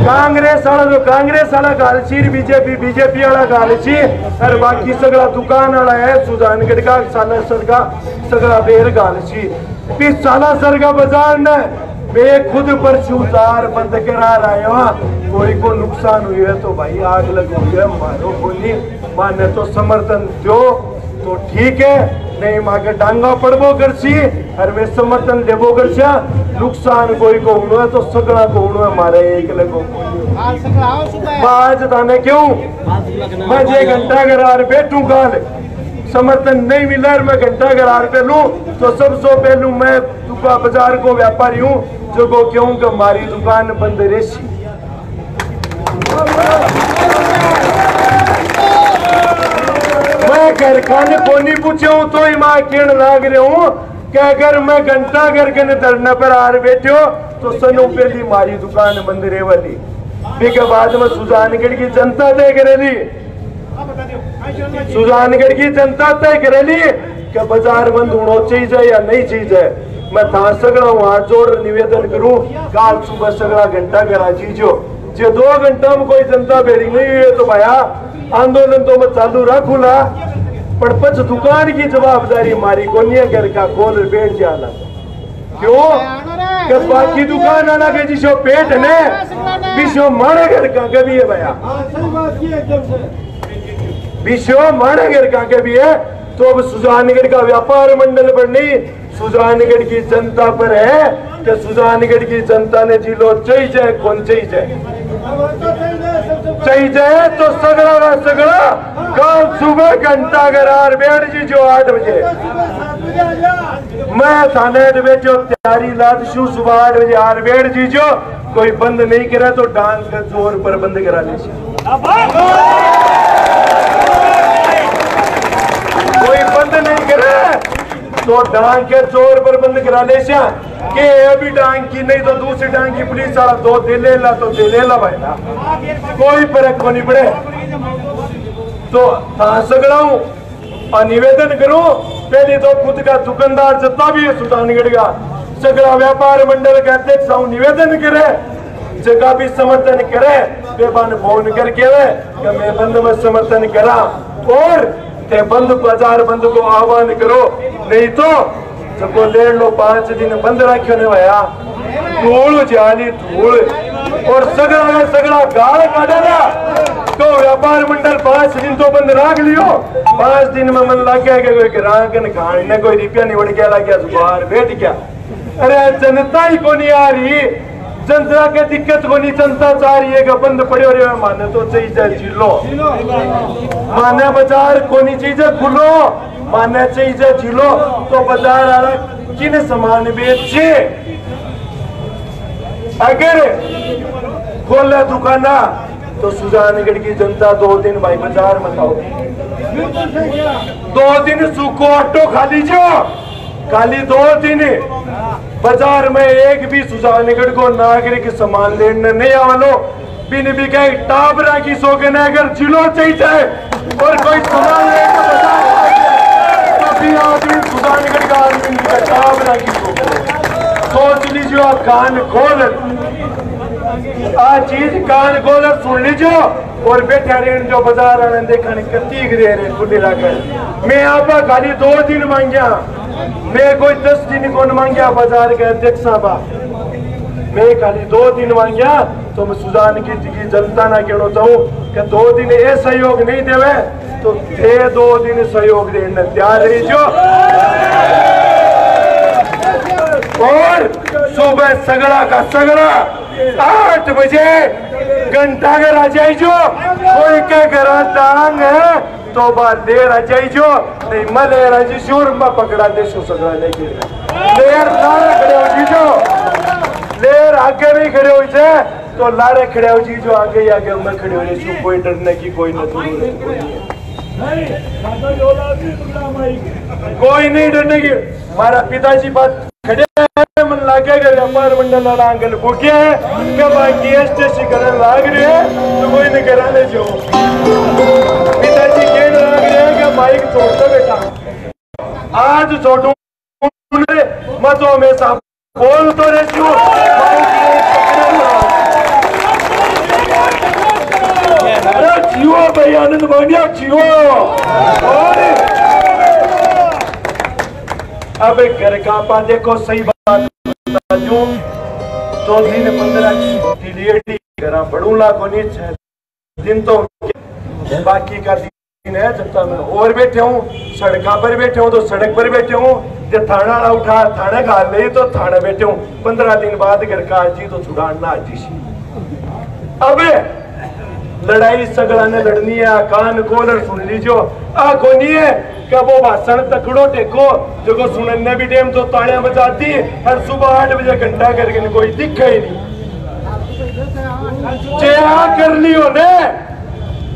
[SPEAKER 4] कांग्रेस वाला गाल छी बीजेपी वाला गाल छी और बाकी सगड़ा दुकान वाला है सुजानगढ़ का सालासर का सगड़ा बेर गाल छी इस सालासर का बाजार न मैं खुद पर सुधार बंद करा रहा हूँ कोई को नुकसान हुई है तो भाई आग लग हुई है मारो बोली माने तो समर्थन दो तो ठीक है नहीं मांगे डांगा पड़बो करसी और मैं समर्थन लेबो करछा नुकसान कोई को हुनो है तो सगड़ा को हुनो है मारे एक लगो आज ताने क्यों मैं जे घंटा करार बैठू काल समर्थन नहीं मिला मैं घंटा करार पे लूं तो सबसे पहलू मैं बाजार को व्यापारी हूँ जो को क्यों कि हमारी दुकान बंद रेसी मैं घर खाने को नहीं पूछे हूँ तो ही माँ कहने लाग रहे हूँ कि अगर मैं घंटा घर के धरने पर आ बैठे हो तो सनों पहली मारी दुकान बंद रे वाली के बाद में सुजानगढ़ की जनता तय करेली सुजानगढ़ की जनता तय करेली कि बाजार बंद होना चाहिए या नहीं चाहिए मैं था सगड़ा वहां जोड़ निवेदन करूं काल सुबह सगड़ा घंटा करा चीजो जो 2 घंटा में कोई जनता बैठी नहीं हुई है तो भाया आंदोलन तो मैं चालू रखूला पर पच दुकान की जवाबदारी मारी को नहीं घर का खोल बैठ जाला क्यों कि बाकी दुकान आना के जिसो पेट ने बिशो मारे घर का कभी है भैया बिशो मारे घर का कभी है तो अब सुजानगढ़ का व्यापार मंडल पर नहीं सुजानगढ़ की जनता पर है कि सुजानगढ़ की जनता ने जिलो चाहिए कौन चाहिए तो सगड़ा कल सुबह घंटा करार बैठ जी जो 8 बजे मैं थाने बैठो तैयारी लाद शू सुबह 8 बजे आर बैठ जी जो कोई बंद नहीं करे तो डांग के जोर पर बंद करा ले कोई बंद नहीं करे तो डांग के जोर पर बंद करा ले के अभी डांग की नहीं तो दूसरी डांग की पुलिस वाला 2 दे लेला तो दे लेला भाई ना कोई फर्क को नहीं पड़े तो सगड़ा हूँ और निवेदन करूं पहले तो खुद का दुकानदार जितना भी है सुजानगढ़ का सगड़ा व्यापार मंडल का अध्यक्ष निवेदन करे जगह भी समर्थन करे बेबान फोन करके कि मैं बंद में समर्थन करा और ते बंद बाजार बंद को आह्वान करो नहीं तो जब ले लो 5 दिन बंद रखो ने भैया धूल जाली धूल और सगड़ा गाल काटेगा तो व्यापार मंडल 5 दिन तो बंद रख लियो 5 दिन में मन लग गया कि कोई ग्राहक ने खाने कोई रुपया नहीं बढ़ गया लग गया बाहर बैठ गया अरे जनता ही को नहीं आ रही जनता के दिक्कत को नहीं जनता चाह रही है कि बंद पड़े और माने तो चाहिए जिलो माने बाजार को नहीं चाहिए खुलो माने चाहिए जिलो तो बाजार आ रहा किन सामान बेचे अगर खोले दुकाना तो सुजानगढ़ की जनता 2 दिन भाई बाजार में खाओ, 2 दिन सूखो ऑटो खा लीजिए, खाली 2 दिन बाजार में एक भी सुजानगढ़ को नागरिक सामान लेने नहीं आवलो, बिन भी कहीं टाबरा की सोगन अगर जिलो चाहिए और कोई सामान लेने तो भी आदमी सुजानगढ़ का आदमी टाबरा की सोच लीजिए। आप कान खोल, आज चीज कान खोल सुन लीजिए और बैठा रहे जो बाजार आने देखा कत्ती दे रहे खुली लाकर। मैं आप खाली 2 दिन मांगिया, मैं कोई 10 दिन को मांगिया बाजार के अध्यक्ष साहब, मैं खाली 2 दिन मांगिया तो मैं सुजानगढ़ की जनता ना कहना चाहूँ कि 2 दिन ये सहयोग नहीं देवे तो 2 दिन सहयोग देने तैयार रही जो। और सुबह सगड़ा का सगड़ा 8 बजे घंटा घर आ जाए जो, कोई के घर टांग है तो बात देर आ जाए जो, नहीं मले राजी शोर में पकड़ा दे सो सगड़ा लेके लेर लारे खड़े हो जी जो, लेर आगे भी खड़े हो जाए तो लारे खड़े हो जी जो, आगे ही आगे मैं खड़े हो जाए, कोई डरने की कोई नहीं डरने की। हमारा पिताजी बात खड़े मन लागेगा व्यापार मंडल वाला आंगन भूखिया है कि भाई जीएसटी करने लाग रहे हैं तो कोई नहीं करा ले जो, पिताजी कहने लाग रहे हैं कि माइक छोड़ दो बेटा, आज छोड़ू मत हो, मैं साहब बोल तो रही हूँ। अरे जियो भाई आनंद मांडिया जियो। अब घर का पा देखो सही बात जो 2 दिन 15 की घर बढ़ूला को नहीं दिन तो बाकी का दिन है जब तक मैं और बैठे हूँ सड़क पर बैठे हूँ तो सड़क पर बैठे हूँ, जब थाना ना उठा थाने का ले तो थाने बैठे हूँ, 15 दिन बाद घर का जी तो छुड़ाना आजी। अब लड़ाई सगड़ा ने लड़नी है, कान खोल सुन लीजियो, आ कोनी है क्या वो भाषण तकड़ो टेको जो को सुनने भी टाइम तो तालियां बजाती हर सुबह 8 बजे घंटा करके कोई दिखा ही नहीं। चेहरा कर लियो ने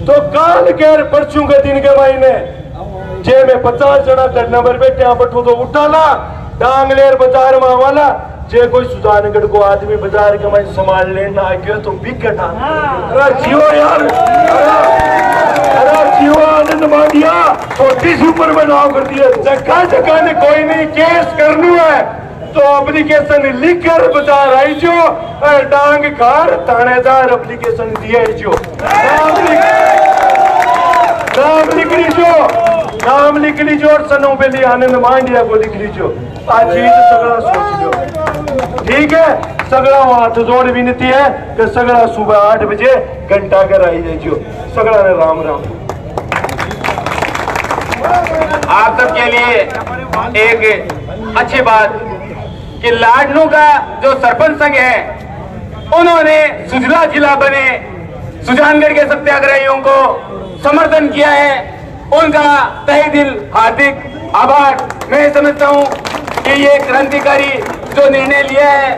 [SPEAKER 4] तो काल कर परसों के दिन के भाई ने जे में 50 जना धरना पर बैठे बैठो तो उठाला डांग लेर बाजार में वाला, जे कोई सुजानगढ़ को आदमी बाजार के मैं सामान लेना आ गया तो बिकट अरे जियो यार, अरे जियो आनंद मांडिया छोटी सी ऊपर बनाव कर दिया, जगह जगह ने कोई नहीं केस करनी है तो एप्लीकेशन लिख कर बाजार आई जो, डांग कार थानेदार एप्लीकेशन दिए जो, नाम लिख लीजो, नाम लिख लीजो और सनो बेली आनंद मांडिया को लिख लीजो, आज चीज सगड़ा सोच लो ठीक है। सगड़ा हाथ जोड़ विनती है कि सगड़ा सुबह 8 बजे घंटा कर आई जाइए, सगड़ा ने राम राम।
[SPEAKER 1] आप सबके लिए एक अच्छी बात कि लाडनू का जो सरपंच संघ है उन्होंने सुजला जिला बने सुजानगढ़ के सत्याग्रहियों को समर्थन किया है, उनका तहे दिल हार्दिक आभार। मैं समझता हूं कि ये क्रांतिकारी जो निर्णय लिया है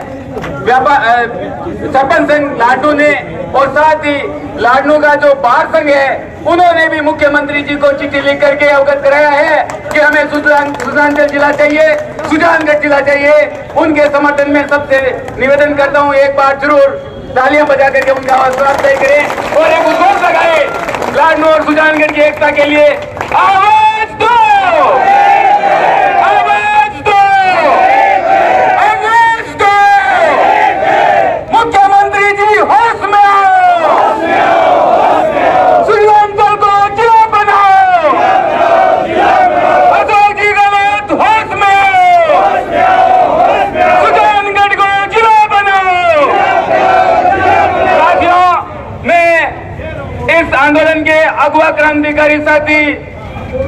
[SPEAKER 1] सरपंच संघ लाडनू ने और साथ ही लाडनू का जो बार संघ है उन्होंने भी मुख्यमंत्री जी को चिट्ठी लिख करके अवगत कराया है कि हमें सुजानगढ़ जिला चाहिए, सुजानगढ़ जिला चाहिए। उनके समर्थन में सबसे निवेदन करता हूं एक बार जरूर तालियां बजा करके उनका हौसला तय करें और एक उद्घोष लगाए लाडनू और सुजानगढ़ की एकता के लिए। आवाज दो, आवाज दो, आवाज दो। मुख्यमंत्री जी होश में आओ, सुजानगढ़ को जिला बनाओ, अशोक जी गलत होश में आओ, सुजानगढ़ को जिला बनाओ। साथियों, मैं इस आंदोलन के अगुवा क्रांतिकारी साथी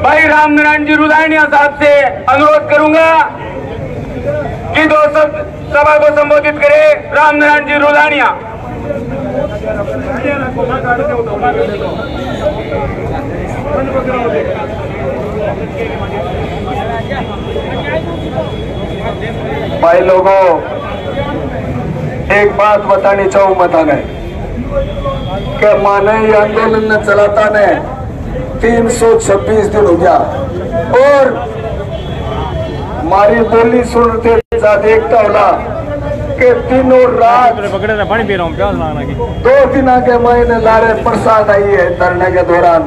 [SPEAKER 1] भाई रामनारायण जी रुलानिया साहब से अनुरोध करूंगा कि 2 शब्द सभा को संबोधित करें। रामनारायण जी रुलानिया।
[SPEAKER 4] भाई लोगों एक बात बतानी चाहूं, बताने
[SPEAKER 7] कि माने ये आंदोलन ने चलाता ने 326 दिन हो गया और हमारी बोली सुनते देखता होला कि दिन और रात 2 दिन के महीने लारे बरसात आई है धरने के दौरान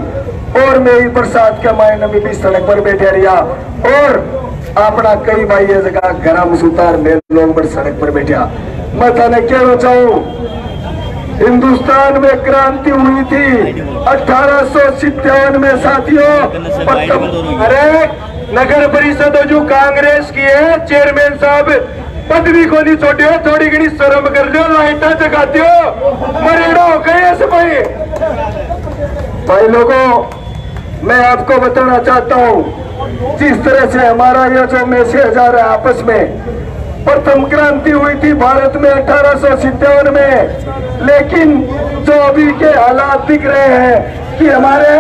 [SPEAKER 7] और मैं ही बरसात के महीने में भी सड़क पर बैठे रहा और अपना कई भाई ये जगह गरम सुतार में लोग बड़े सड़क पर बैठा। मैं थाने कहना चाहूं हिंदुस्तान में क्रांति हुई थी 1857 में साथियों।
[SPEAKER 4] अरे नगर परिषद जो कांग्रेस की है चेयरमैन साहब पदवी को नहीं छोड़े थोड़ी घनी शर्म कर लो लाइटा जगाते हो मरेड़ा हो गए सिपाही।
[SPEAKER 7] भाई लोगों मैं आपको बताना चाहता हूँ जिस तरह से हमारा यह जो मैसेज आ रहा है आपस में प्रथम क्रांति हुई थी भारत में 1857 में लेकिन जो अभी के हालात दिख रहे हैं कि हमारे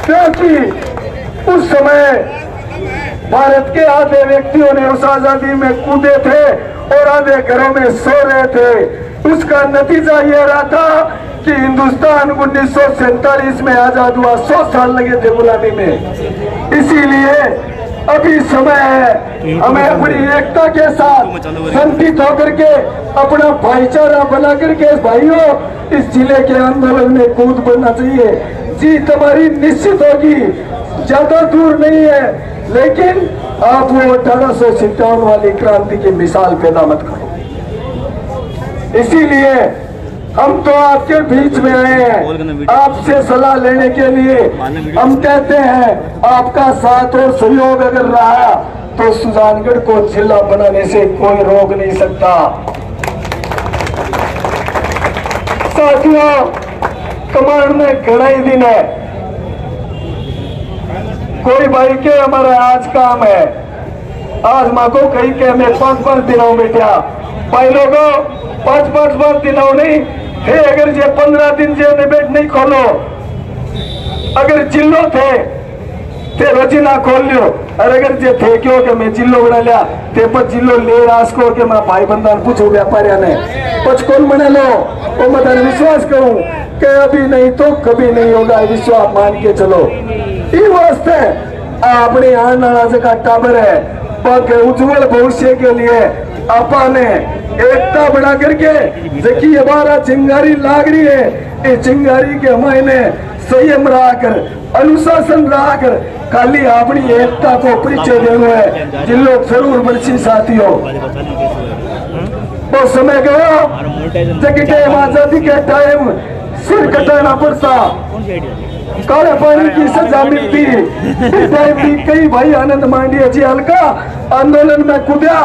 [SPEAKER 7] क्योंकि उस समय भारत के आधे व्यक्तियों ने उस आजादी में कूदे थे और आधे घरों में सो रहे थे। उसका नतीजा यह रहा था कि हिंदुस्तान 1947 में आजाद हुआ 100 साल लगे थे गुलामी में। इसीलिए अभी समय है हमें अपनी एकता के साथ संगठित होकर के अपना भाईचारा बना करके भाइयों इस जिले के आंदोलन में कूद पड़ना चाहिए। जीत हमारी निश्चित होगी, ज्यादा दूर नहीं है लेकिन आप वो 1857 वाली क्रांति की मिसाल पैदा मत करो। इसीलिए हम तो आपके बीच में आए हैं आपसे सलाह लेने के लिए। हम कहते हैं आपका साथ और सहयोग अगर रहा तो सुजानगढ़ को जिला बनाने से कोई रोक नहीं सकता। साथियों कमांड में घना ही दिन है कोई भाई के हमारा आज काम है आज माँ को कहीं के मैं 5-5 दिनों बैठा भाई लोगों 5-5 दिनों नहीं थे अगर जे 15 दिन जे निबेट नहीं खोलो अगर जिलो थे रोजी ना खोल लियो और अगर जे थे क्यों कि मैं जिलो बना लिया ते पर जिलो ले रास को के मैं भाई बंदा पूछो व्यापारिया ने कुछ कौन बना लो वो मैं विश्वास करूं कि अभी नहीं तो कभी नहीं होगा विश्वास मान के चलो। ये वास्ते अपने आने वाला का टाबर है पर उज्जवल भविष्य के लिए आपने एकता बना करके देखिए हमारा चिंगारी लाग रही है ये चिंगारी के मायने संयम रहाकर अनुशासन रहाकर खाली अपनी एकता को परिचय देना है जिन लोग जरूर बरसी साथियों। वो समय गया जगह आजादी के टाइम सिर कटाना पड़ता काले पानी की सजा मिलती भी कई भाई आनंद मांडिया जी हल्का आंदोलन में कूदा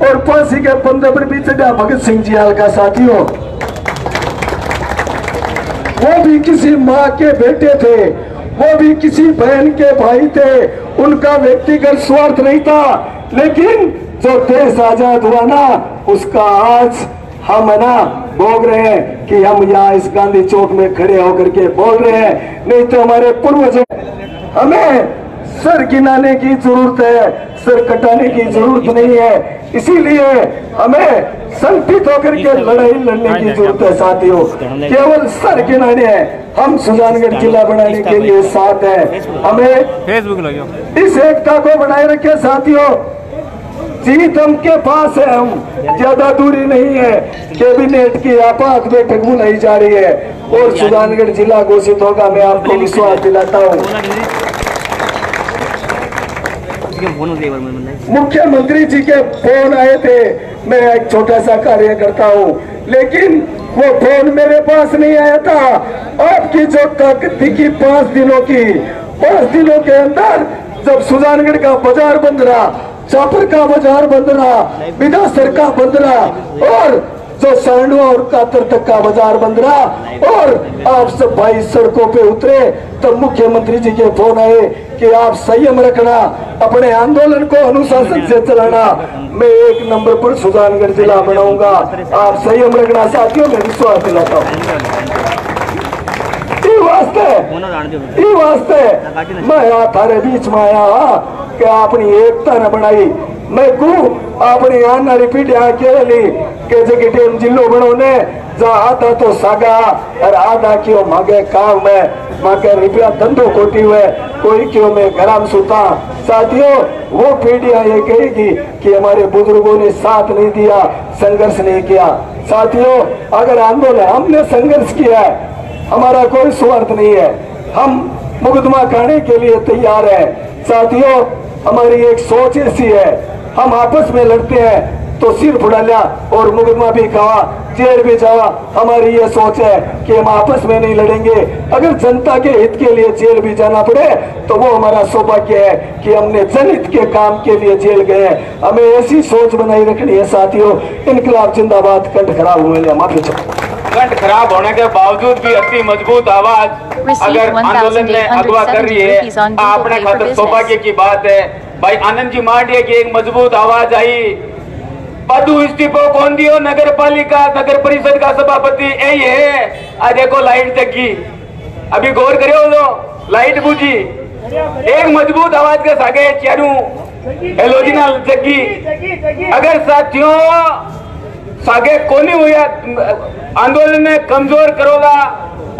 [SPEAKER 7] और फांसी के फंदे पर भी चढ़ा भगत सिंह जी हल्का साथियों। वो भी किसी माँ के बेटे थे वो भी किसी बहन के भाई थे उनका व्यक्तिगत स्वार्थ नहीं था लेकिन जो देश आजाद हुआ ना उसका आज हम है ना भोग रहे हैं कि हम यहाँ इस गांधी चौक में खड़े होकर के बोल रहे हैं नहीं तो हमारे पूर्वज हमें सर गिनाने की जरूरत है सर कटाने की जरूरत नहीं है। इसीलिए हमें संगठित होकर के लड़ाई लड़ने की जरूरत है साथियों। केवल सर गिनाने हैं हम सुजानगढ़ जिला बनाने के लिए साथ है हमें इस एकता को बनाए रखे साथियों। जीत हम के पास है हम ज्यादा दूरी नहीं है कैबिनेट की आपात बैठक बुलाई जा रही है और सुजानगढ़ जिला घोषित होगा मैं आपको विश्वास दिलाता हूँ। मुख्यमंत्री जी के फोन आए थे मैं एक छोटा सा कार्य करता हूँ लेकिन वो फोन मेरे पास नहीं आया था। आपकी जो ताकत दिखी 5 दिनों की 5 दिनों के अंदर जब सुजानगढ़ का बाजार बंद रहा चापर का बाजार बंद रहा बिदासर का बंद रहा और जो सांडवा और कातर तक का बाजार बंद रहा और आप सब भाई सड़कों पे उतरे तब मुख्यमंत्री जी के फोन आए कि आप संयम रखना अपने आंदोलन को अनुशासन से चलाना मैं 1 नंबर पर सुजानगढ़ जिला बनाऊंगा आप संयम रखना साथियों मैं विश्वास दिलाता हूँ। वास्ते मैं यहाँ थारे बीच में आया कि अपनी एकता न बनाई मैं को अपनी आना रिपीट यहाँ केवली के जगह टेम जिलो बनोने जा आधा तो सागा और आधा क्यों मांगे काम में मांगे रुपया धंधो खोटी हुए कोई क्यों में गरम सुता। साथियों वो पीढ़ियां ये कहेगी कि हमारे बुजुर्गों ने साथ नहीं दिया, संघर्ष नहीं किया। साथियों अगर आंदोलन हमने संघर्ष किया है, हमारा कोई स्वार्थ नहीं है, हम मुकदमा खाने के लिए तैयार है। साथियों हमारी एक सोच ऐसी है, हम आपस में लड़ते हैं तो सिर फुड़ा लिया और मुकदमा भी खावा, जेल भी जावा। हमारी ये सोच है कि हम आपस में नहीं लड़ेंगे, अगर जनता के हित के लिए जेल भी जाना पड़े तो वो हमारा सौभाग्य है कि हमने जनहित के काम के लिए जेल गए। हमें ऐसी सोच बनाई रखनी है। साथियों इनकलाब जिंदाबाद। कंठ खराब हुए माफी चाहूँ।
[SPEAKER 1] कंठ खराब होने के बावजूद भी अति मजबूत आवाज अगर आंदोलन में अगवा कर रही है, अपने खातिर सौभाग्य की बात है। भाई आनंद जी मांडिया की एक मजबूत आवाज आई, पदू इस्तीफो कौन दियो, नगर पालिका नगर परिषद का सभापति यही है। आज देखो लाइट जगी, अभी गौर करियो लो लाइट बुझी, एक मजबूत आवाज के सागे चारू हेलोजिनल जगी। अगर साथियों सागे कोनी हुआ आंदोलन में कमजोर करोगा,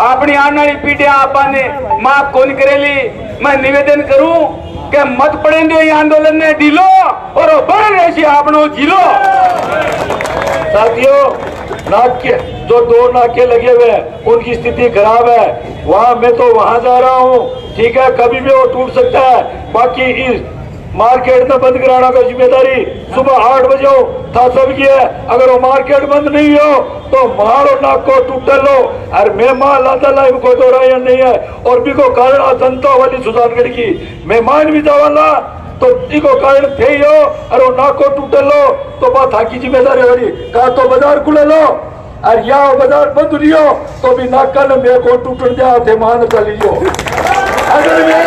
[SPEAKER 1] अपनी आने वाली पीढ़ियां आपने माफ कौन करेली। मैं निवेदन करूं कि मत पड़े ये आंदोलन में ढीलो और बढ़ रहे आपनो जिलो।
[SPEAKER 7] साथियों नाके जो 2 नाके लगे हुए हैं उनकी स्थिति खराब है, वहां मैं तो वहां जा रहा हूं, ठीक है, कभी भी वो टूट सकता है। बाकी इस मार्केट में बंद कराना का जिम्मेदारी सुबह 8 बजे हो था सबकी है। अगर वो मार्केट बंद नहीं हो तो मारो नाक को टूट लो और मेहमान लादा लाइव को दो रहा नहीं है। और भी को कारण जनता वाली सुजानगढ़ की मेहमान भी जावाला तो इको कारण थे हो और वो नाक को टूट लो तो बात हाकी जिम्मेदारी वाली कहा तो बाजार खुले लो और या बाजार बंद लियो तो भी नाका ने मेरे को टूट दिया थे मान चलियो। अगर मैं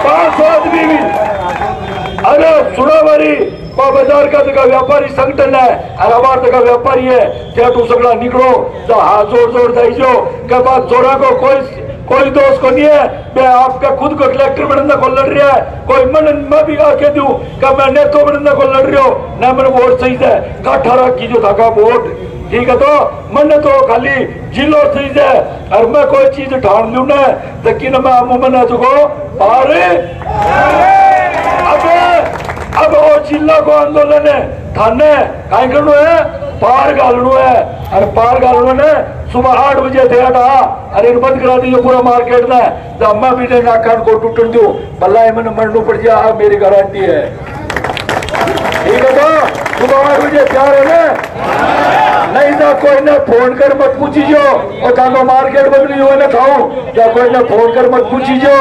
[SPEAKER 7] 5 आदमी भी अरे सुनावारी बाजार का जगह व्यापारी संगठन है और हमार जगह व्यापारी है, जेठू सगड़ा निकलो हाथ जोड़ जाइयो के बाद जोड़ा को कोई दोष को नहीं है। मैं आपका खुद को कलेक्टर बनने को लड़ रहा है, कोई मन मैं भी आके दूं कि मैं नेतो बनने को लड़ रहा हूं ना, मेरे वोट सही है का 18 की जो था वोट, ठीक है, तो मन तो खाली जिलो सही है और मैं कोई चीज ठान लू ना लेकिन मैं मन चुको अरे अब वो जिला को आंदोलन है थाने कहीं करना है पार गालना है और पार गालना ने सुबह 8 बजे थे हटा अरे बंद करा दीजिए पूरा मार्केट ने जब मैं भी नाकान को टूटन दू भला मैंने मरनू पड़ जाए, मेरी गारंटी है, ठीक है। तो सुबह 8 बजे तैयार है ना, नहीं तो कोई ने फोन कर मत पूछी जो और तानो मार्केट बदली हुए ना खाऊं या कोई ने फोन कर मत पूछी जो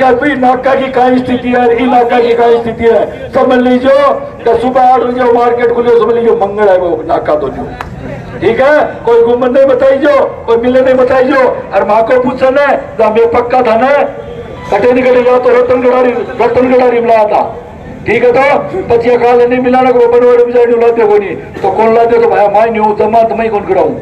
[SPEAKER 7] कभी नाका की कई स्थिति है, ई नाका की कई स्थिति है, समझ लीजिए कि सुबह 8 बजे मार्केट खुले, समझ लीजिए मंगल है वो नाका तो जो, ठीक है। कोई गुमन नहीं बताई जो, कोई मिले नहीं बताई जो और माँ को पूछा न जब मैं पक्का था न कटे नहीं कटे जाओ तो रतन गडारी मिलाया था, ठीक है। तो पचिया खा नहीं मिलाना को बनवाड़े बिजाड़ी लाते को नहीं तो कौन लाते तो भाई माई नहीं जमात मैं कौन कराऊं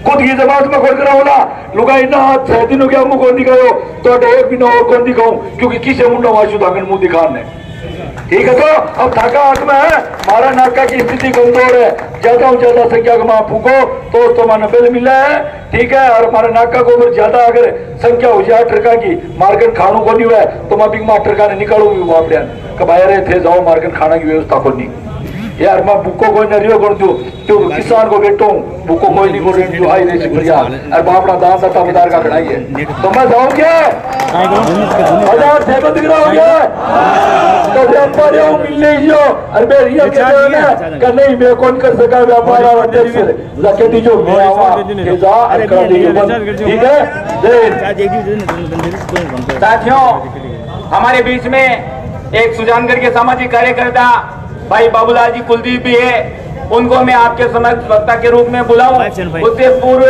[SPEAKER 7] खुद की जमात में कौन कराऊ ना लुगाई ना 6 दिन हो गया मुंह कौन दिखाओ तो 1 महीना और कौन दिखाऊं क्योंकि किसे मुंडा वाशु धागन मुंह दिखाने, ठीक है। तो अब धागा हाथ में है, हमारा नाका की स्थिति कमजोर है, ज्यादा से ज्यादा संख्या का फूको तो माना बिल मिला है, ठीक है। और हमारे नाका को ऊपर ज्यादा अगर संख्या हो जाए ट्रका की मार्केट खानों को नहीं हुआ है तो मैं भी ट्रका ने निकालूंगी वहां पे कब रहे थे जाओ मार्केट खाना की व्यवस्था को नहीं यार मैं बुको कोई नरियो कर दू तो किसान को बेटो बुको कोई नहीं कर रही आई नहीं बढ़िया और बापड़ा दान दाता बाजार का खड़ाई है तो मैं जाऊं क्या बाजार से बंद कराओगे तो व्यापारी मिलने ही हो और मैं ये कहते नहीं मैं कौन कर सका व्यापार लगे दीजो मैं आवा के जा और कर दीजिए, ठीक है।
[SPEAKER 1] साथियों हमारे बीच में एक सुजानगढ़ के सामाजिक कार्यकर्ता भाई बाबूलाल जी कुलदीप भी है, उनको मैं आपके समक्ष वक्ता के रूप में बुलाऊं। उससे पूर्व